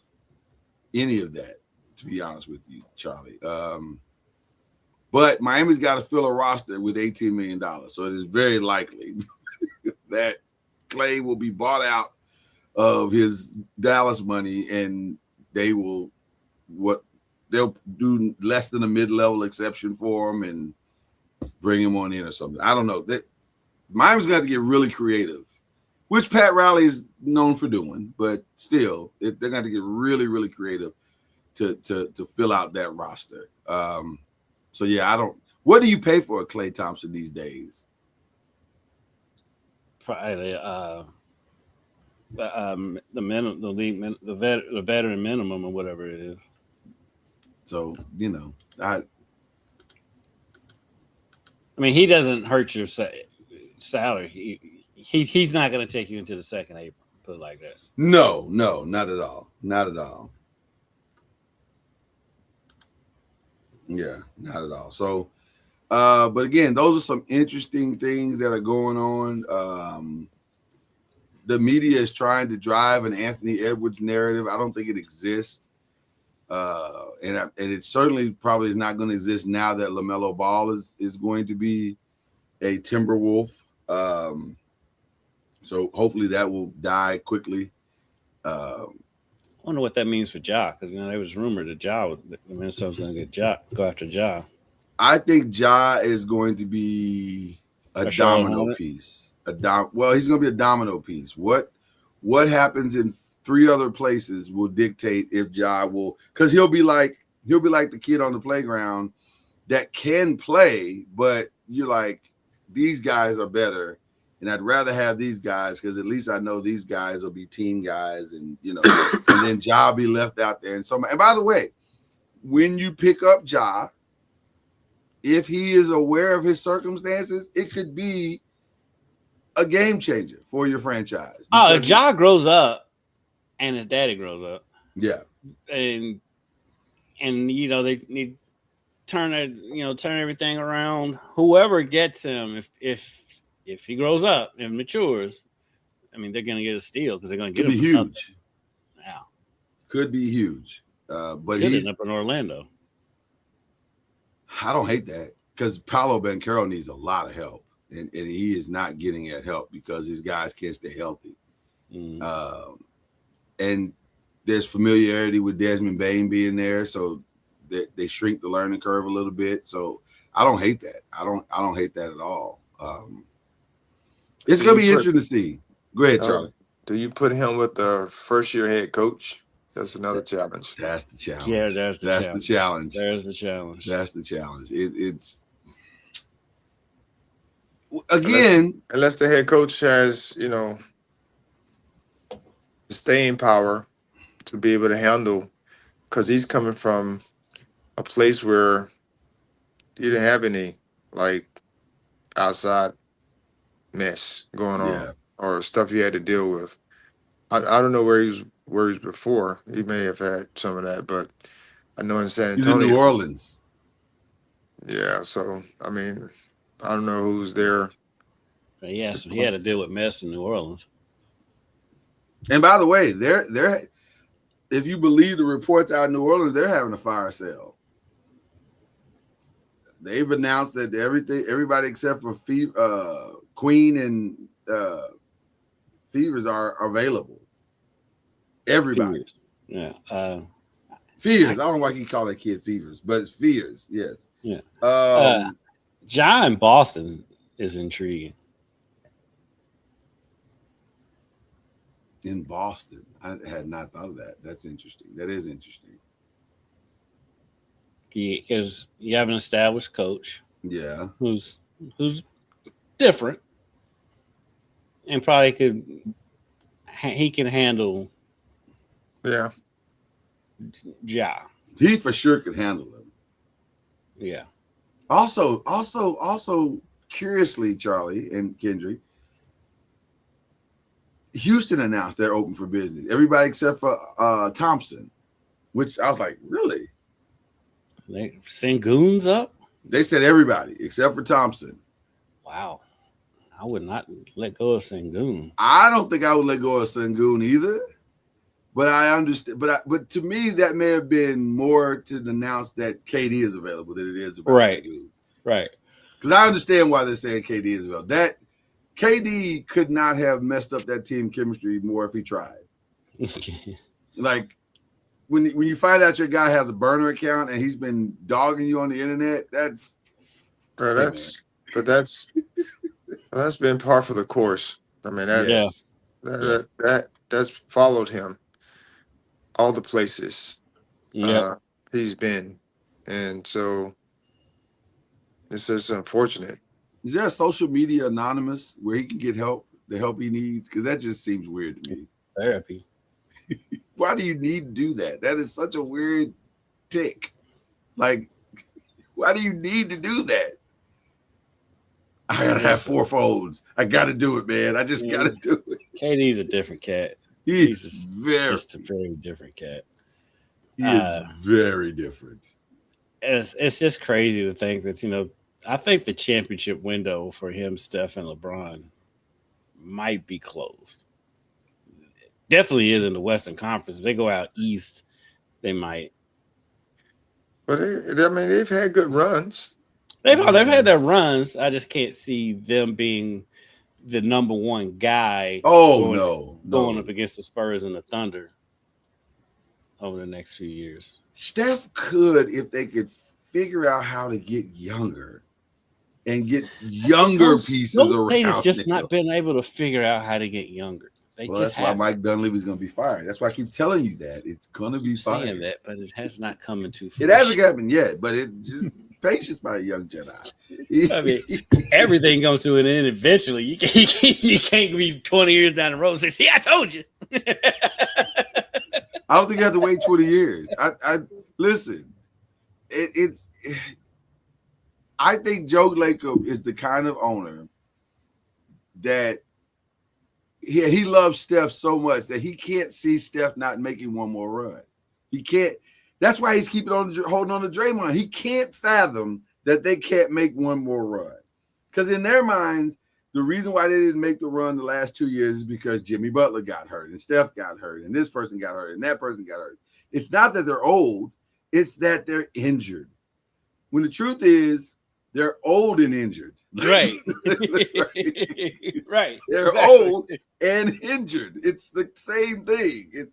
any of that, to be honest with you, Charlie. But Miami's got to fill a roster with $18 million. So it is very likely that Klay will be bought out of his Dallas money, and they'll do less than a mid-level exception for him and bring him on in or something. I don't know. Miami's got to get really creative, which Pat Riley is known for doing, but still, they're going to get really, really creative to fill out that roster. So yeah, what do you pay for a Klay Thompson these days? Probably the minimum, the league, the veteran minimum, or whatever it is. So I mean, he doesn't hurt your salary. He's not going to take you into the second April. Put it like that. No, not at all. Not at all. Yeah, not at all. So, but again, those are some interesting things that are going on. The media is trying to drive an Anthony Edwards narrative. I don't think it exists. And it certainly probably is not going to exist now that LaMelo Ball is going to be a Timberwolf. So hopefully that will die quickly. I wonder what that means for Ja, because there was rumored that Minnesota's going to go after Ja. I think Ja is going to be a domino piece. Well, he's going to be a domino piece. What happens in 3 other places will dictate if Ja will, because he'll be like the kid on the playground that can play, but you're like, these guys are better, and I'd rather have these guys because at least I know these guys will be team guys, and and then Ja be left out there. And by the way, when you pick up Ja, if he is aware of his circumstances, it could be a game changer for your franchise. Oh, if Ja grows up and his daddy grows up, yeah, and they need turn everything around. Whoever gets him, if he grows up and matures, I mean, they're gonna get a steal because they're gonna get could him be huge. Yeah, Could be huge. But could he's end up in Orlando. I don't hate that because Paolo Banchero needs a lot of help, and he is not getting that help because his guys can't stay healthy. And there's familiarity with Desmond Bane being there, so they shrink the learning curve a little bit. So I don't hate that. I don't hate that at all. It's gonna be interesting to see. Go ahead, Charlie. Do you put him with the first-year head coach? That's another challenge. That's the challenge. Yeah, that's the challenge. There's the challenge. It's again, unless the head coach has, staying power to be able to handle, because he's coming from a place where you didn't have any like outside mess going on or stuff you had to deal with. I don't know where he was before. He may have had some of that, but I know in San he's in Antonio, New Orleans. Yeah, so I mean, I don't know who's there. But yes, he had to deal with mess in New Orleans. And by the way, they're if you believe the reports out in New Orleans, they're having a fire sale. They've announced that everybody except for Queen and Fevers are available. Everybody. Fevers. Yeah. Fears. I don't know why he call that kid Fevers, but it's Fears. Yes. Yeah. Ja in Boston is intriguing. In Boston, I had not thought of that. That's interesting. That is interesting. Because you have an established coach. Yeah. Who's different, and probably he can handle. Yeah. Ja. He for sure could handle him. Yeah. Also, curiously, Charlie and Kendrick, Houston announced they're open for business. Everybody except for Thompson, which I was like, really? They Sengun's up? They said everybody except for Thompson. Wow. I would not let go of Sengun. I don't think I would let go of Sengun either. But I understand. But to me, that may have been more to announce that KD is available than it is about Sengun. Right. Because I understand why they're saying KD is available. That KD could not have messed up that team chemistry more if he tried. Like when you find out your guy has a burner account and he's been dogging you on the internet, that's been par for the course. I mean, that's followed him all the places he's been, and so it's just unfortunate. Is there a social media anonymous where he can get help, the help he needs? Because that just seems weird to me. Therapy. Why do you need to do that? That is such a weird tick. Like, why do you need to do that? I gotta have 4 phones. I gotta do it, man. I just gotta do it. KD's a different cat. He's just a very different cat. He is very different. It's just crazy to think that, I think the championship window for him, Steph, and LeBron might be closed. Definitely is in the Western Conference. If they go out east, they might. But they've had good runs. They've had their runs. I just can't see them being the number one guy. Going up against the Spurs and the Thunder over the next few years. Steph could, if they could figure out how to get younger and get younger pieces around. Has just not been able to figure out how to get younger. That's why Mike Dunleavy's going to be fired. That's why I keep telling you that it's going to be fired. Saying that, but it has not come into fruition. It hasn't happened yet, but it just patience by a young Jedi. I mean, everything comes to an end eventually. You can't be 20 years down the road and say, "See, I told you." I don't think you have to wait 20 years. I listen. It's. I think Joe Lacob is the kind of owner that he loves Steph so much that he can't see Steph not making one more run. He can't. That's why he's holding on to Draymond. He can't fathom that they can't make one more run. Because in their minds, the reason why they didn't make the run the last 2 years is because Jimmy Butler got hurt and Steph got hurt and this person got hurt and that person got hurt. It's not that they're old. It's that they're injured. When the truth is, they're old and injured. Right. Right. They're exactly. old and injured. It's the same thing.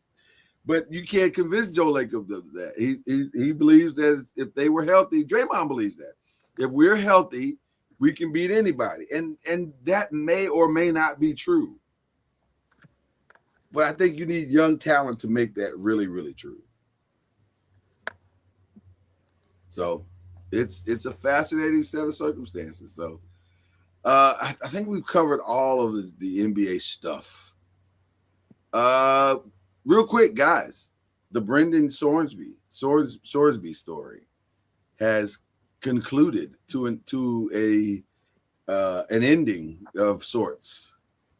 But you can't convince Joe Lacob of that. He believes that if they were healthy, Draymond believes that. If we're healthy, we can beat anybody. And that may or may not be true. But I think you need young talent to make that really, really true. So it's a fascinating set of circumstances. So I think we've covered all of the NBA stuff. Real quick, guys, the Brendan Sorsby story has concluded to an ending of sorts.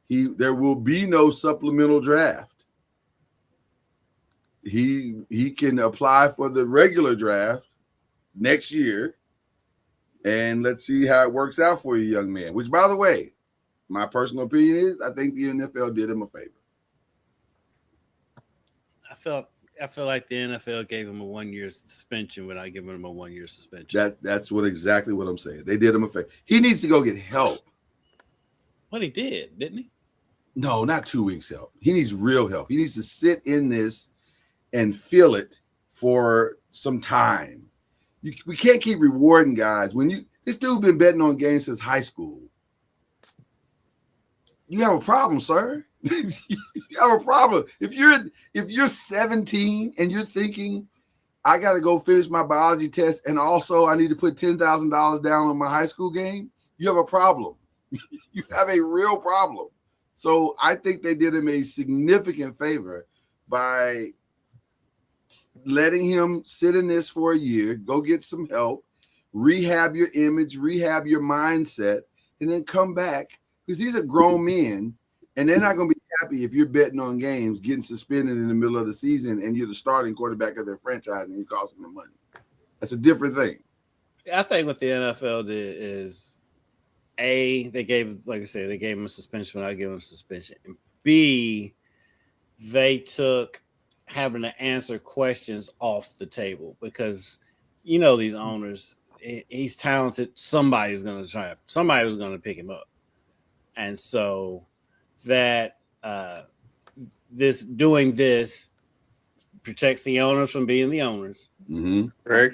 There will be no supplemental draft. He can apply for the regular draft next year, and let's see how it works out for you, young man. Which, by the way, my personal opinion is I think the NFL did him a favor. I feel like the NFL gave him a 1-year suspension without giving him a 1-year suspension. That's exactly what I'm saying. They did him a favor. He needs to go get help. Well, he did, didn't he? No, not 2 weeks help. He needs real help. He needs to sit in this and feel it for some time. We can't keep rewarding guys. This dude been betting on games since high school. You have a problem, sir. You have a problem. If you're 17 and you're thinking, I got to go finish my biology test and also I need to put $10,000 down on my high school game, you have a problem. You have a real problem. So I think they did him a significant favor by letting him sit in this for a year, go get some help, rehab your image, rehab your mindset, and then come back. Because these are grown men, and they're not going to be happy if you're betting on games, getting suspended in the middle of the season, and you're the starting quarterback of their franchise, and you're costing them money. That's a different thing. I think what the NFL did is, A, they gave, like I said, they gave him a suspension without giving him a suspension. And B, they took having to answer questions off the table because, these owners, he's talented. Somebody was going to pick him up. And so that this protects the owners from being the owners. Mm-hmm. Right.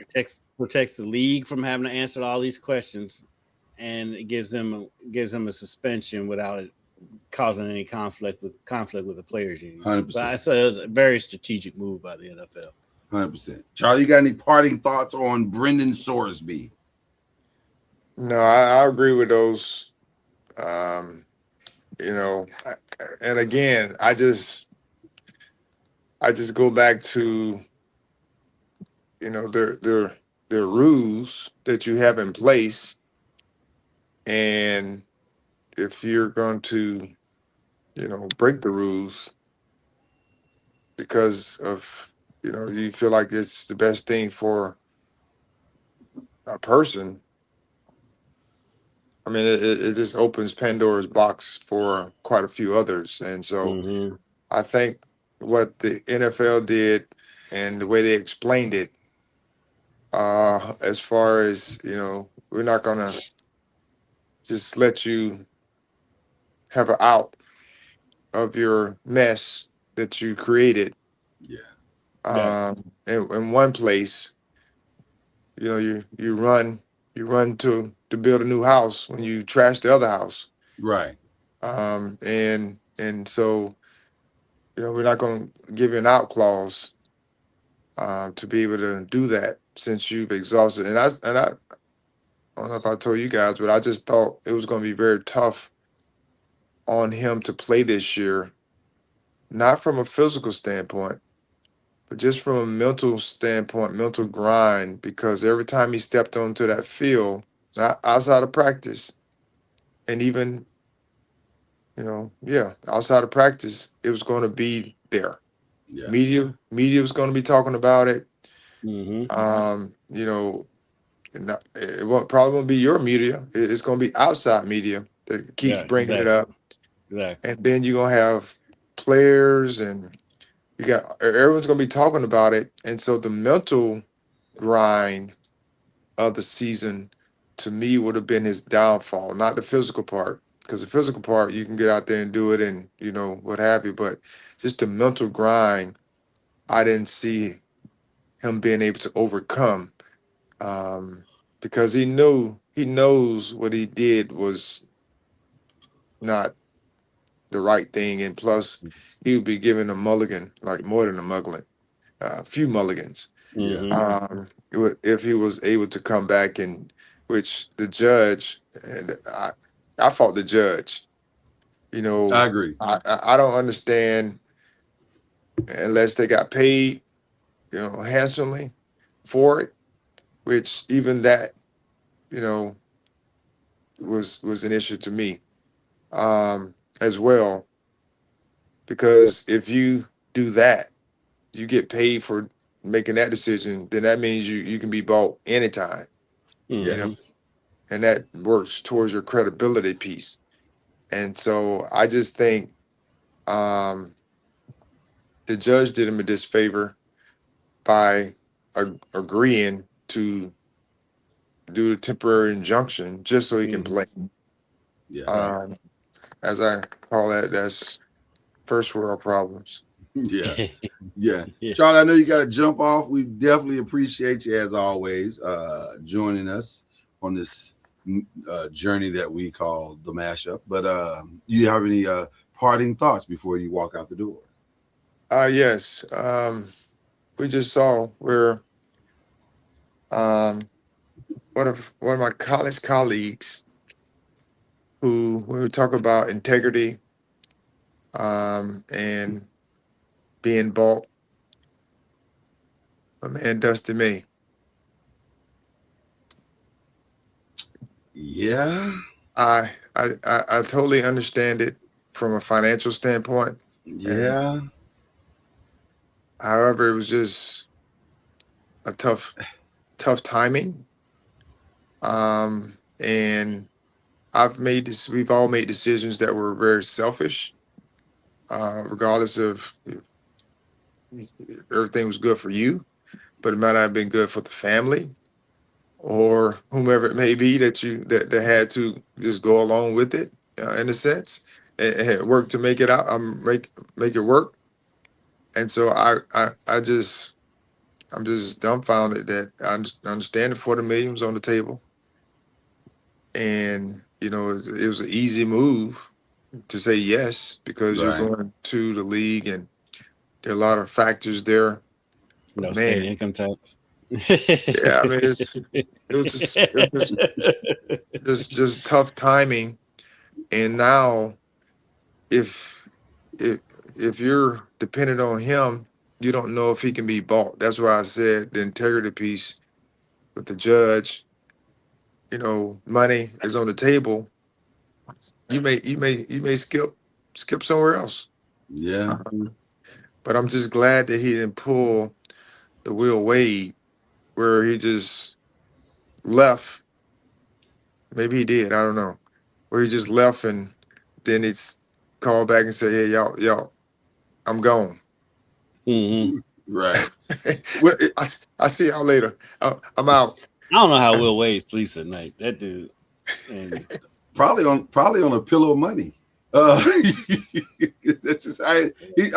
Protects the league from having to answer all these questions, and it gives them a suspension without it causing any conflict with the players union. 100%. But so it was a very strategic move by the NFL. 100%. Charlie, you got any parting thoughts on Brendan Sorsby? No, I agree with those. And again, I just go back to, their rules that you have in place, and if you're going to, break the rules because of, you feel like it's the best thing for a person. I mean, it just opens Pandora's box for quite a few others. And so I think what the NFL did and the way they explained it, as far as, we're not going to just let you have an out of your mess that you created. Yeah. In one place, you run to build a new house when you trash the other house. Right. And so, we're not going to give you an out clause to be able to do that since you've exhausted. And I don't know if I told you guys, but I just thought it was going to be very tough on him to play this year, not from a physical standpoint, but just from a mental standpoint, mental grind, because every time he stepped onto that field, not outside of practice, and even, outside of practice, it was going to be there. Yeah. Media was going to be talking about it. Mm-hmm. It probably won't be your media. It's going to be outside media that keeps Yeah, bringing it exactly. up. Exactly. And then you're going to have players and everyone's going to be talking about it. And so the mental grind of the season to me would have been his downfall, not the physical part. Because the physical part, you can get out there and do it and, what have you. But just the mental grind, I didn't see him being able to overcome, because he knows what he did was not the right thing. And plus, he would be given a mulligan, like more than a mulligan, a few mulligans. Yeah. Mm-hmm. If he was able to come back, and which the judge, and I fought the judge. I agree. I don't understand unless they got paid, handsomely for it, which even that, you know, was an issue to me, as well, because if you do that, you get paid for making that decision, then that means you can be bought anytime, you know, Yes. and that works towards your credibility piece. And so I just think, um, the judge did him a disfavor by agreeing to do a temporary injunction just so he can Mm-hmm. play. Yeah. Um, as I call that, that's first world problems. Yeah. Yeah. Yeah. Charlie, I know you got to jump off. We definitely appreciate you, as always, joining us on this journey that we call the mashup. But you have any parting thoughts before you walk out the door? Yes. We just saw where, one of my college colleagues, who, when we talk about integrity, and being bought, my man Dusty May. Yeah. I totally understand it from a financial standpoint. And Yeah. however, it was just a tough timing. And we've all made decisions that were very selfish, regardless of everything was good for you, but it might not have been good for the family or whomever it may be that had to just go along with it, in a sense, and work to make it out, make it work. And so I'm just dumbfounded that understand the 40 million was on the table, and it was an easy move to say yes because you're Right. going to the league and there are a lot of factors there. No But state man, income tax. yeah, I mean it was just tough timing. And now if if if you're dependent on him, you don't know if he can be bought. That's why I said the integrity piece with the judge. Money is on the table. You may skip somewhere else. Yeah. But I'm just glad that he didn't pull the Will Wade where he just left. Maybe he did. I don't know. Where he just left and then it's called back and said, "Hey, y'all, I'm gone. Mm-hmm. Right. Well, I see y'all later. I'm out." I don't know how Will Wade sleeps at night. That dude. And Probably on a pillow of money. That's just I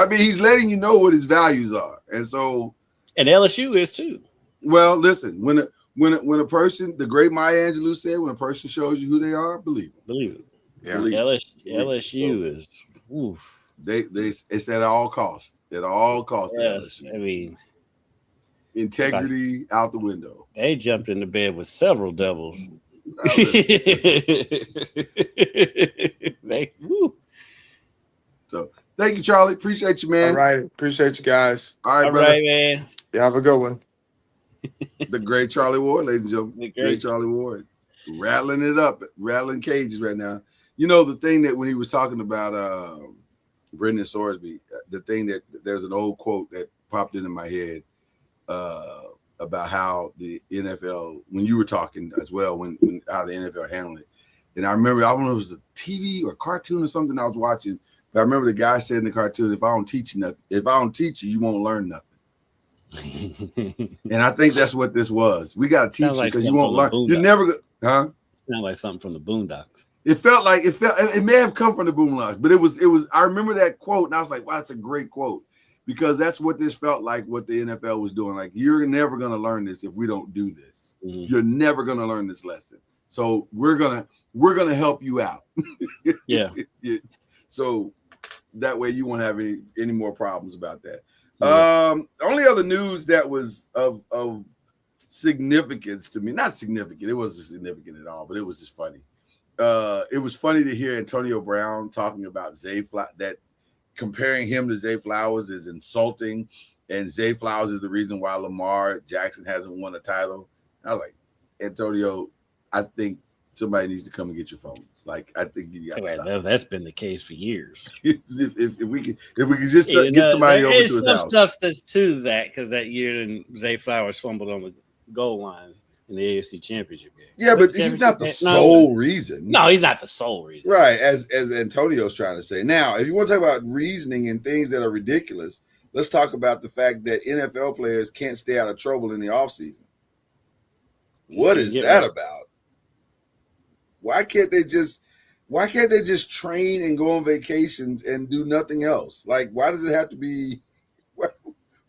mean, he's letting you know what his values are, and so. And LSU is too. Well, listen, when a person, the great Maya Angelou said, when a person shows you who they are, believe them. Believe it. Yeah. Believe it. LSU is. Oof. It's at all costs. At all costs. Yes, I mean, Integrity out the window. they jumped into bed with several devils So thank you, Charlie. Appreciate you, man. All right. Appreciate you guys. All right, All brother. right, man. You have a good one. The great Charlie Ward, ladies and gentlemen. The Great great. Charlie Ward. Rattling it up, rattling cages right now. You know, the thing that when he was talking about Brendan Sorsby, the thing that there's an old quote that popped into my head about how the NFL, when you were talking as well, when how the NFL handled it. And I remember, I don't know if it was a TV or cartoon or something I was watching, but I remember the guy said in the cartoon, if I don't teach you nothing, if I don't teach you, you won't learn nothing. And I think that's what this was. We got to teach you because you won't learn. You're never going huh? Sound like something from the Boondocks. It may have come from the Boondocks, but it was, I remember that quote and I was like, wow, that's a great quote because that's what this felt like, what the NFL was doing. Like, you're never going to learn this if we don't do this. Mm-hmm. You're never going to learn this lesson. So we're going to help you out. Yeah. So that way you won't have any more problems about that. Yeah. Only other news that was of significance to me, not significant, it wasn't significant at all, but it was just funny. It was funny to hear Antonio Brown talking about that comparing him to Zay Flowers is insulting, and Zay Flowers is the reason why Lamar Jackson hasn't won a title. I was like, Antonio, I think somebody needs to come and get your phones. Like, I think you got to stop. That's been the case for years. if we could just get somebody over to his house. Stuff that's to that because that year then Zay Flowers fumbled on the goal line in the AFC Championship game. Yeah, but he's not the sole reason. No, he's not the sole reason. Right, as Antonio's trying to say. Now, if you want to talk about reasoning and things that are ridiculous, let's talk about the fact that NFL players can't stay out of trouble in the offseason. What is that about? Why can't they just train and go on vacations and do nothing else? Like, why does it have to be?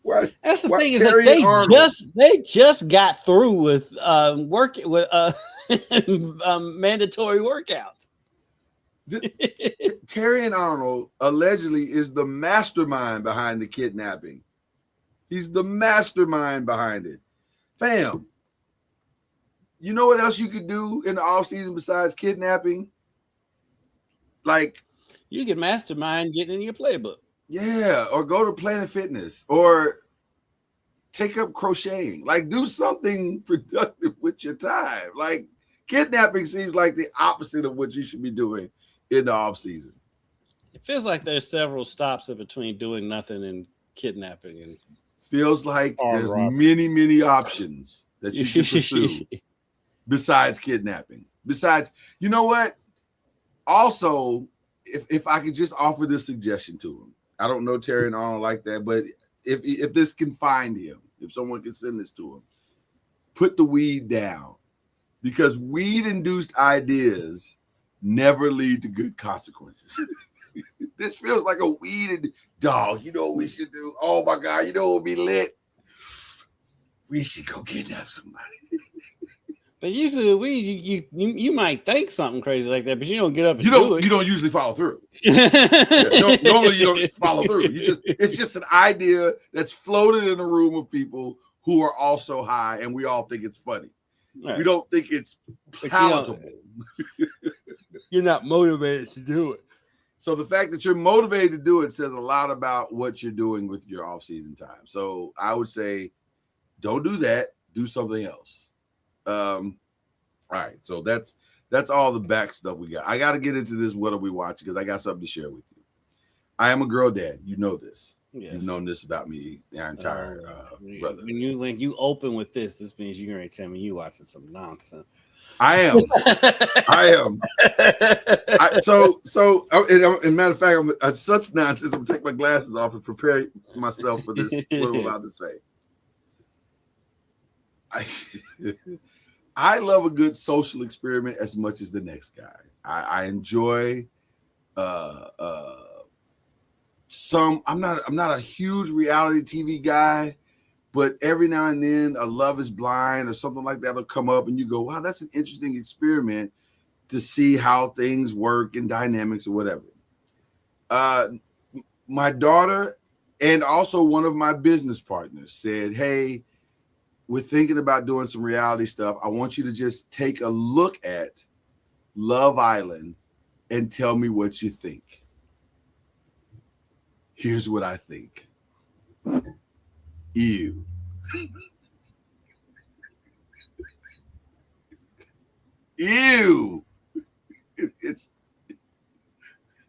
Why that's the thing is that they just got through with mandatory workouts. Terry and Arnold allegedly is the mastermind behind the kidnapping. He's the mastermind behind it, fam. You know what else you could do in the offseason besides kidnapping? Like, you can mastermind getting in your playbook. Yeah, or go to Planet Fitness or take up crocheting. Like, do something productive with your time. Like, kidnapping seems like the opposite of what you should be doing in the offseason. It feels like there's several stops in between doing nothing and kidnapping. And feels like there's many options that you can pursue. Besides kidnapping. Besides, you know what? Also, if I could just offer this suggestion to him. I don't know Terry and Arnold like that, but if this can find him, if someone can send this to him, put the weed down. Because weed-induced ideas never lead to good consequences. This feels like a weed dog. You know what we should do? Oh my God, you know what would be lit? We should go kidnap somebody. But usually the weed, you might think something crazy like that, but you don't get up and do it. You don't usually follow through. Normally you don't follow through. It's just an idea that's floated in a room of people who are also high, and we all think it's funny. Right. We don't think it's palatable. You're not motivated to do it. So the fact that you're motivated to do it says a lot about what you're doing with your off-season time. So I would say, don't do that. Do something else. All right, so that's all the back stuff we got. I got to get into this. What are we watching? Because I got something to share with you. I am a girl dad. You know this. Yes. You've known this about me our entire brother. When you open with this means you're going to tell me you watching some nonsense. I am. In matter of fact, I'm such nonsense. I'm gonna take my glasses off and prepare myself for this. What I'm about to say. I love a good social experiment as much as the next guy. I enjoy I'm not a huge reality TV guy, but every now and then a Love is Blind or something like that will come up and you go, wow, that's an interesting experiment to see how things work and dynamics or whatever. My daughter and also one of my business partners said, hey, we're thinking about doing some reality stuff, I want you to just take a look at Love Island and tell me what you think. Here's what I think. Ew. Ew. It's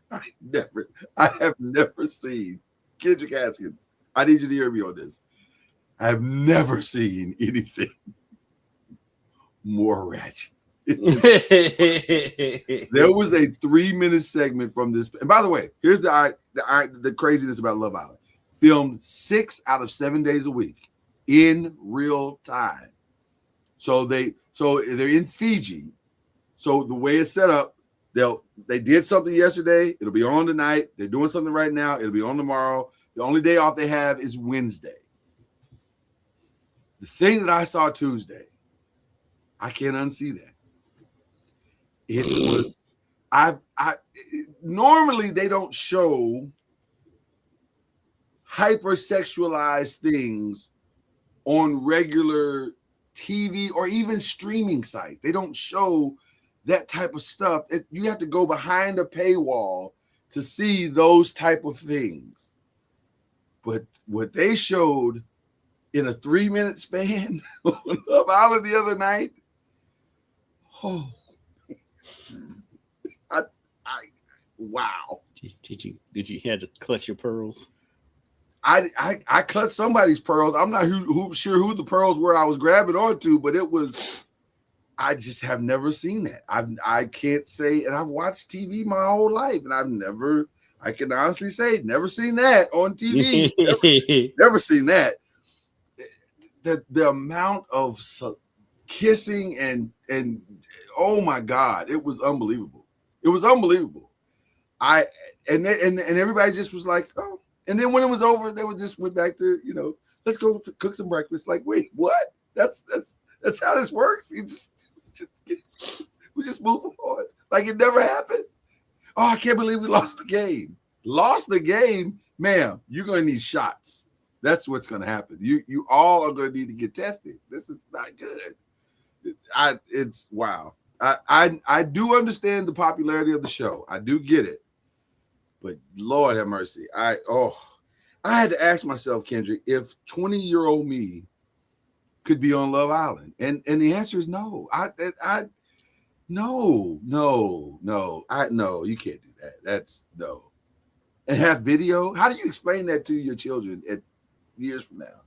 I have never seen Kendrick Haskins. I need you to hear me on this. I have never seen anything more ratchet. There was a 3-minute segment from this. And by the way, here's the craziness about Love Island. Filmed 6 out of 7 days a week in real time. So they're in Fiji. So the way it's set up, they did something yesterday. It'll be on tonight. They're doing something right now. It'll be on tomorrow. The only day off they have is Wednesday. The thing that I saw Tuesday, I can't unsee that. It was normally they don't show hypersexualized things on regular TV or even streaming sites. They don't show that type of stuff. You have to go behind a paywall to see those type of things. But what they showed in a 3-minute span on Love Island the other night, oh, wow. Did you have to clutch your pearls? I clutched somebody's pearls. I'm not sure who the pearls were I was grabbing onto, but it was. I just have never seen that. I can't say, and I've watched TV my whole life, and I can honestly say, never seen that on TV. never seen that. The amount of kissing and oh my God, it was unbelievable. It was unbelievable. And everybody just was like, oh. And then when it was over, they just went back to, let's go cook some breakfast. Like, wait, what? That's how this works. We just move on like it never happened. Oh, I can't believe we lost the game. Lost the game, ma'am. You're gonna need shots. That's what's gonna happen. You all are gonna need to get tested. This is not good. It's wow. I do understand the popularity of the show. I do get it. But Lord have mercy. I had to ask myself, Kendrick, if 20-year-old me could be on Love Island. And the answer is no. No, you can't do that. That's no. And have video? How do you explain that to your children at years from now?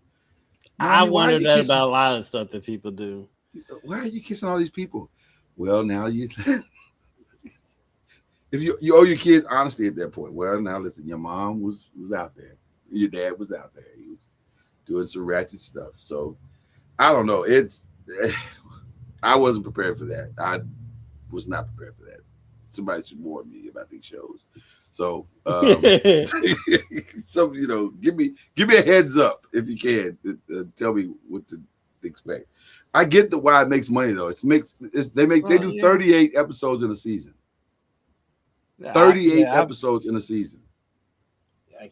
I wonder that about a lot of stuff that people do. Why are you kissing all these people? Well, now you if you owe your kids honesty at that point. Well, now listen, your mom was out there. Your dad was out there. He was doing some ratchet stuff. So I don't know. I wasn't prepared for that. I was not prepared for that. Somebody should warn me about these shows. So, so give me a heads up if you can. Tell me what to expect. I get why it makes money though. They do 38 episodes in a season. 38 episodes in a season.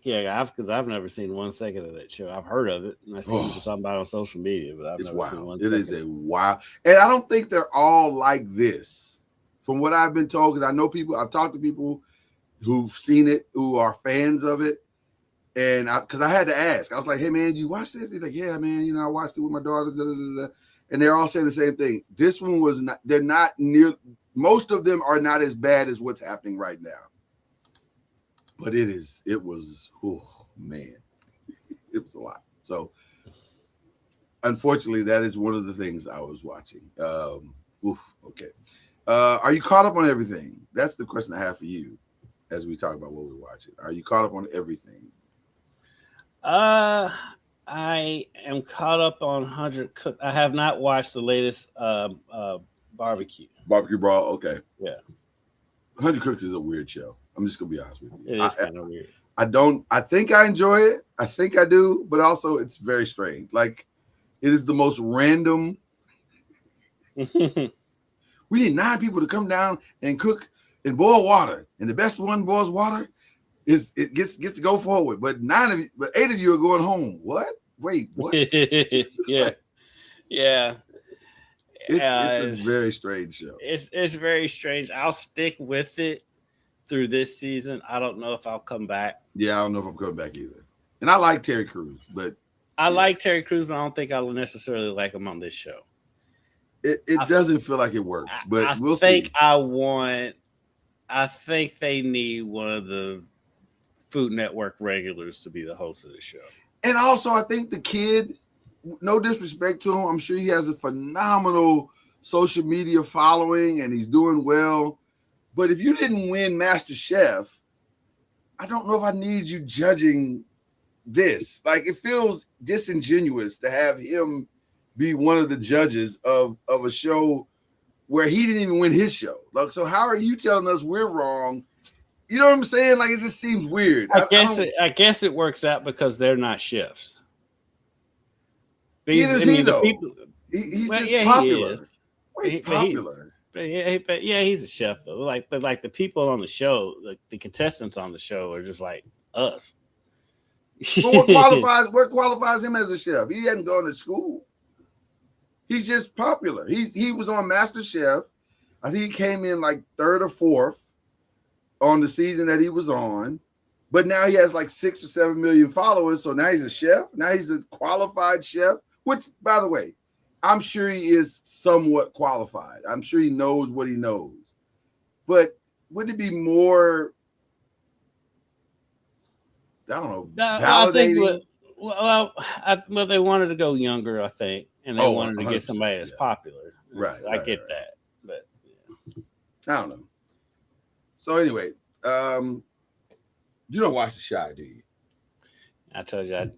Yeah, because I've never seen 1 second of that show. I've heard of it, and I see people talking about it on social media, but I've never seen 1 second. It is a wild, and I don't think they're all like this. From what I've been told, because I know people, I've talked to people who've seen it, who are fans of it, and because I had to ask, I was like, "Hey man, you watch this?" He's like, "Yeah, man, I watched it with my daughters." Da, da, da, da. And they're all saying the same thing. This one was not. They're not near. Most of them are not as bad as what's happening right now. But it was, oh man, it was a lot. So unfortunately, that is one of the things I was watching. Okay. Are you caught up on everything? That's the question I have for you as we talk about what we're watching. Are you caught up on everything? I am caught up on 100 Cook. I have not watched the latest barbecue Brawl. Okay. Yeah. 100 Cooks is a weird show. I'm just gonna be honest with you. It is kind of weird. I think I enjoy it. I think I do, but also it's very strange. Like it is the most random. We need 9 people to come down and cook and boil water, and the best one boils water it gets to go forward. But 8 of you are going home. What? Wait, what? Yeah. Yeah. It's a very strange show. It's very strange. I'll stick with it through this season. I don't know if I'll come back. Yeah, I don't know if I'm coming back either. And I like Terry Crews, but I like Terry Crews, but I don't think I will necessarily like him on this show. it doesn't feel like it works. But we'll see. I think they need one of the Food Network regulars to be the host of the show. And also, I think the kid, no disrespect to him, I'm sure he has a phenomenal social media following and he's doing well. But if you didn't win Master Chef, I don't know if I need you judging this. Like, it feels disingenuous to have him be one of the judges of a show where he didn't even win his show. Like, so how are you telling us we're wrong? You know what I'm saying? Like, it just seems weird. I guess it works out because they're not chefs. Neither is he, though. He's just popular. He is. Well, he's popular. He's a chef though. But the people on the show, the contestants on the show are just like us. So what qualifies him as a chef? He hadn't gone to school. He's just popular. He was on Master Chef. I think he came in like 3rd or 4th on the season that he was on. But now he has like 6 or 7 million followers. So now he's a chef. Now he's a qualified chef, which, by the way, I'm sure he is somewhat qualified. I'm sure he knows what he knows. But wouldn't it be more, I don't know, validating? Well, they wanted to go younger, I think, and they wanted to get somebody that's popular. Right. So I get that, but I don't know. So anyway, you don't watch The Chi, do you? I told you,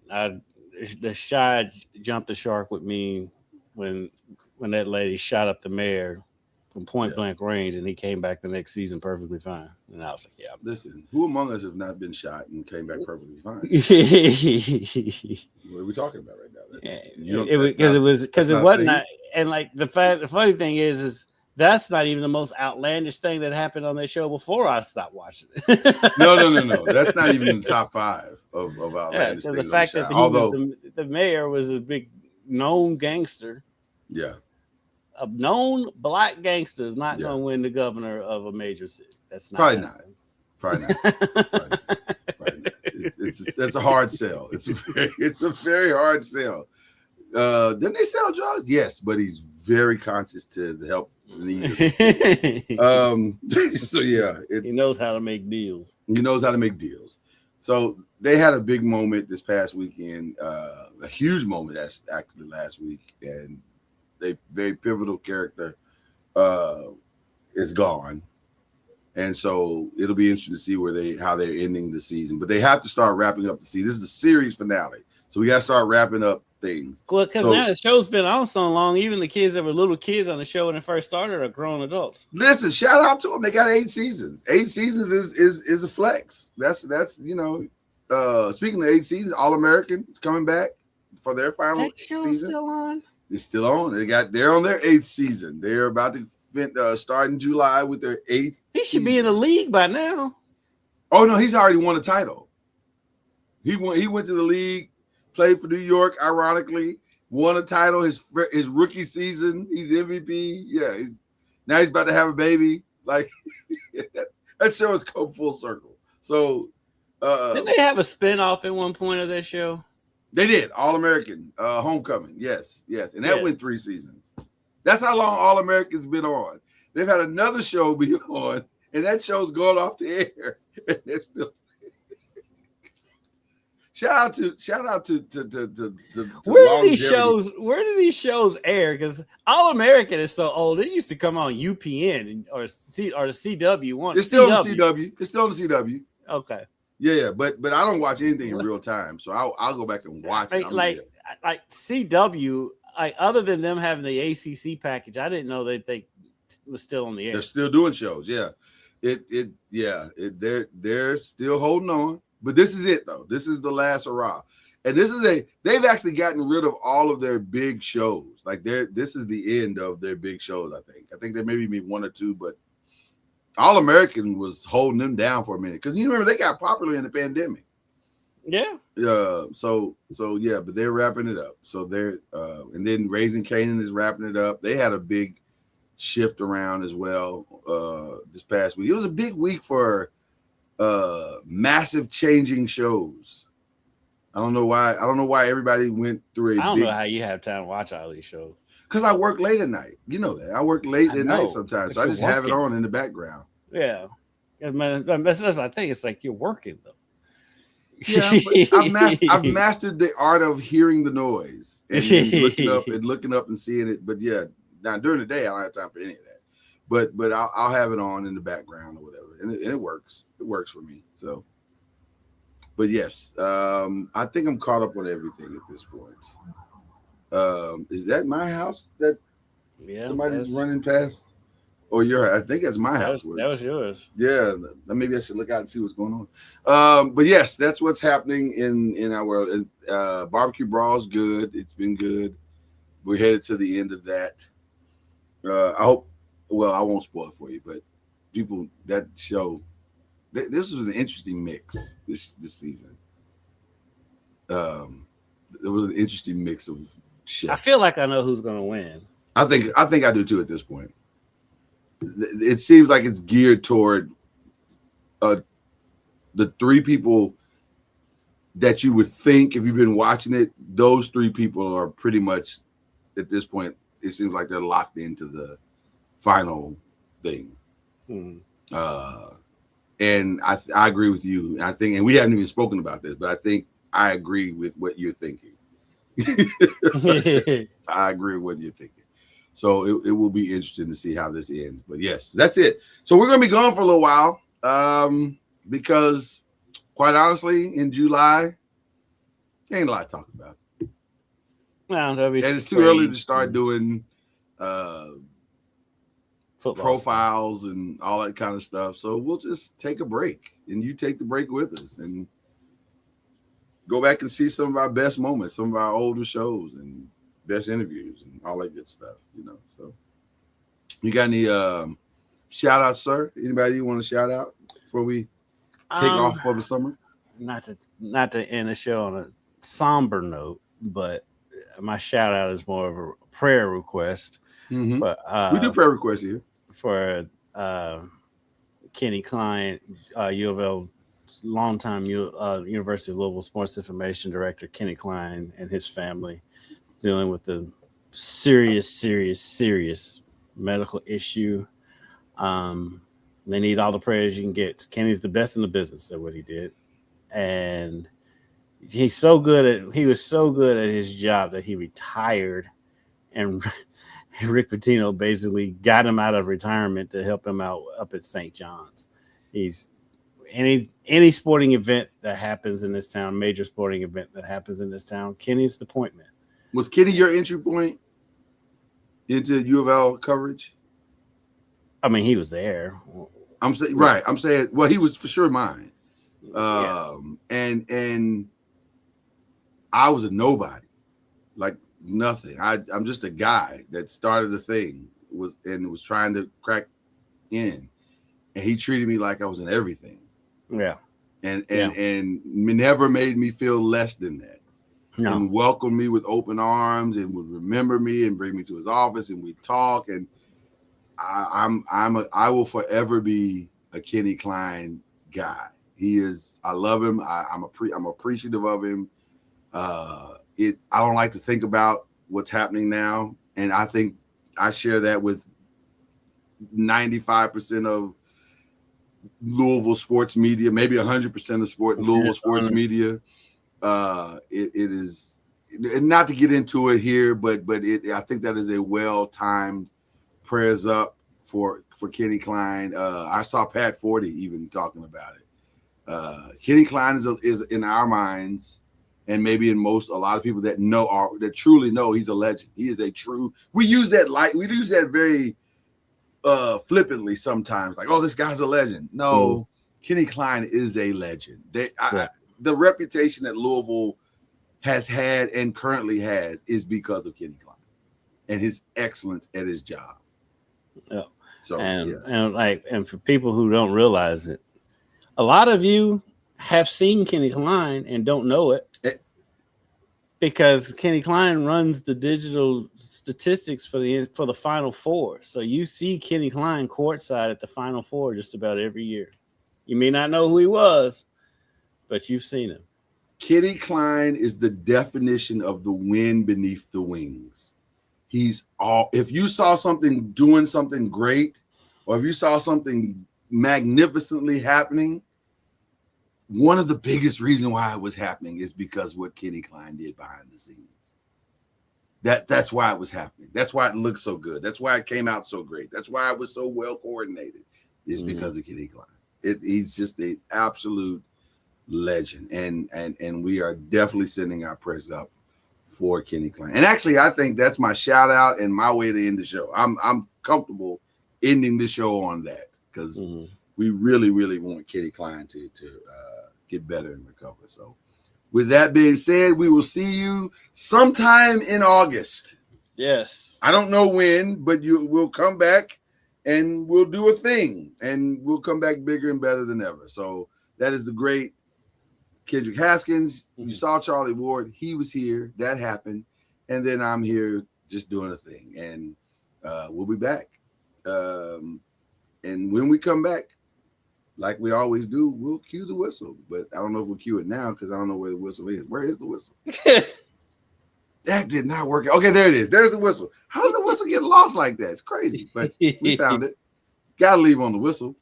the Chi jumped the shark with me when that lady shot up the mayor from point blank range, and he came back the next season perfectly fine. And I was like, yeah. Listen, who among us have not been shot and came back perfectly fine? What are we talking about right now? Because it wasn't. And like the funny thing is that's not even the most outlandish thing that happened on that show before I stopped watching it. No. That's not even in the top 5 of outlandish things. The fact that the mayor was a big known gangster. Yeah. A known black gangster is not going to win the governor of a major city. That's not probably not. Probably not. That's a hard sell. It's a very hard sell. Didn't they sell drugs? Yes, but he's very conscious to the help needs. So yeah, he knows how to make deals. So they had a big moment this past weekend, a huge moment that's actually last week, and a very pivotal character is gone. And so it'll be interesting to see how they're ending the season. But they have to start wrapping up the season. This is the series finale. So we got to start wrapping up things. Well, because now the show's been on so long, even the kids that were little kids on the show when it first started are grown adults. Listen, shout out to them. They got 8 seasons. 8 seasons is a flex. That's speaking of 8 seasons, All American is coming back for their final that show's season. Still on. It's still on. They're on their 8th season. They're about to start in July with their 8th. He should be in the league by now. Oh no, he's already won a title. He went to the league, played for New York, ironically, won a title his rookie season. He's MVP. Yeah, now he's about to have a baby. Like that show has come full circle. So didn't they have a spinoff at one point of that show? They did. All American, Homecoming. Yes. And that went 3 seasons. That's how long All American's been on. They've had another show be on, and that show's gone off the air. And they're still shout out to where do these shows air? Because All American is so old. It used to come on UPN or the CW one. It's still on the CW. It's still on the CW. Okay. Yeah, but I don't watch anything in real time, so I'll go back and watch it. Like CW, other than them having the ACC package, I didn't know that they was still on the air. They're still doing shows. Yeah, they're still holding on. But this is it though. This is the last hurrah, and they've actually gotten rid of all of their big shows. Like this is the end of their big shows. I think there maybe be 1 or 2, but All American was holding them down for a minute because you remember they got popular in the pandemic. Yeah. So yeah, but they're wrapping it up. So they're and then Raising Canaan is wrapping it up. They had a big shift around as well this past week. It was a big week for massive changing shows. I don't know why everybody went through I don't know how you have time to watch all these shows. because I work late at night. You know that. I work late at night sometimes. So I you're just have it working. on in the background. Yeah. That's what I think. It's like you're working though. Yeah, but I've mastered the art of hearing the noise and looking up and seeing it. But yeah, now during the day I don't have time for any of that. But I'll have it on in the background or whatever, and it works. It works for me. So, but yes, I think I'm caught up on everything at this point. Is that my house that somebody's running past? Or I think that's my house. That was yours. Yeah, maybe I should look out and see what's going on. But yes, that's what's happening in our world. And Barbecue Brawl's good. It's been good. We're headed to the end of that. I hope. Well, I won't spoil it for you, but people, that show, this was an interesting mix this season. It was an interesting mix of chefs. I feel like I know who's going to win. I think I do too at this point. It seems like it's geared toward the three people that you would think if you've been watching it. Those three people are pretty much at this point. It seems like they're locked into the final thing. And I agree with you. I think, and we haven't even spoken about this, but I think I agree with what you're thinking. I agree with what you're thinking. So it will be interesting to see how this ends. But yes, that's it. So we're going to be gone for a little while because, quite honestly, in July, there ain't a lot to talk about. Well, and it's too early to start doing profiles and all that kind of stuff. So we'll just take a break, and you take the break with us and go back and see some of our best moments, some of our older shows and best interviews and all that good stuff, you know. So you got any shout outs, sir? Anybody you want to shout out before we take off for the summer? Not to end the show on a somber note, but my shout out is more of a prayer request. But we do prayer requests here for Kenny Klein, U of L longtime University of Louisville Sports Information Director Kenny Klein and his family, dealing with the serious medical issue. They need all the prayers you can get. Kenny's the best in the business at what he did. And he was so good at his job that he retired, and Rick Pitino basically got him out of retirement to help him out up at St. John's. He's any sporting event that happens in this town, major sporting event that happens in this town, Kenny's the point man. Was Kenny your entry point into U of L coverage? I mean, he was there. I'm saying, right. I'm saying, well, he was for sure mine. And I was a nobody, like nothing. I'm just a guy that started the thing was trying to crack in, and he treated me like I was in everything. Yeah. And never made me feel less than that. No. And welcomed me with open arms and would remember me and bring me to his office and we'd talk. And I will forever be a Kenny Klein guy. He is. I love him. I'm appreciative of him. I don't like to think about what's happening now, and I think I share that with 95% of Louisville sports media, maybe 100% of Louisville sports media. It is, not to get into it here, but I think that is a well-timed prayers up for Kenny Klein. I saw Pat Forty even talking about it. Kenny Klein is in our minds, and maybe in a lot of people that truly know, he's a legend. He is a true. We use that very flippantly sometimes, like, oh, this guy's a legend. No, Kenny Klein is a legend. The reputation that Louisville has had and currently has is because of Kenny Klein and his excellence at his job. Yeah. So and for people who don't realize it, a lot of you have seen Kenny Klein and don't know it because Kenny Klein runs the digital statistics for the Final Four. So you see Kenny Klein courtside at the Final Four just about every year. You may not know who he was, but you've seen him. Kenny Klein is the definition of the wind beneath the wings. He's all. If you saw something doing something great, or if you saw something magnificently happening, one of the biggest reasons why it was happening is because what Kenny Klein did behind the scenes. That's why it was happening. That's why it looked so good. That's why it came out so great. That's why it was so well coordinated. Is because of Kenny Klein. He's just an absolute legend, and we are definitely sending our prayers up for Kenny Klein. And actually, I think that's my shout out and my way to end the show. I'm comfortable ending the show on that because we really, really want Kenny Klein to get better and recover. So with that being said, we will see you sometime in August. Yes. I don't know when, but we'll come back and we'll do a thing and we'll come back bigger and better than ever. So that is the great Kendrick Haskins. You saw Charlie Ward. He was here. That happened. And then I'm here just doing a thing. And we'll be back. And when we come back, like we always do, we'll cue the whistle. But I don't know if we'll cue it now because I don't know where the whistle is. Where is the whistle? That did not work. Okay, there it is. There's the whistle. How did the whistle get lost like that? It's crazy. But we found it. Got to leave on the whistle.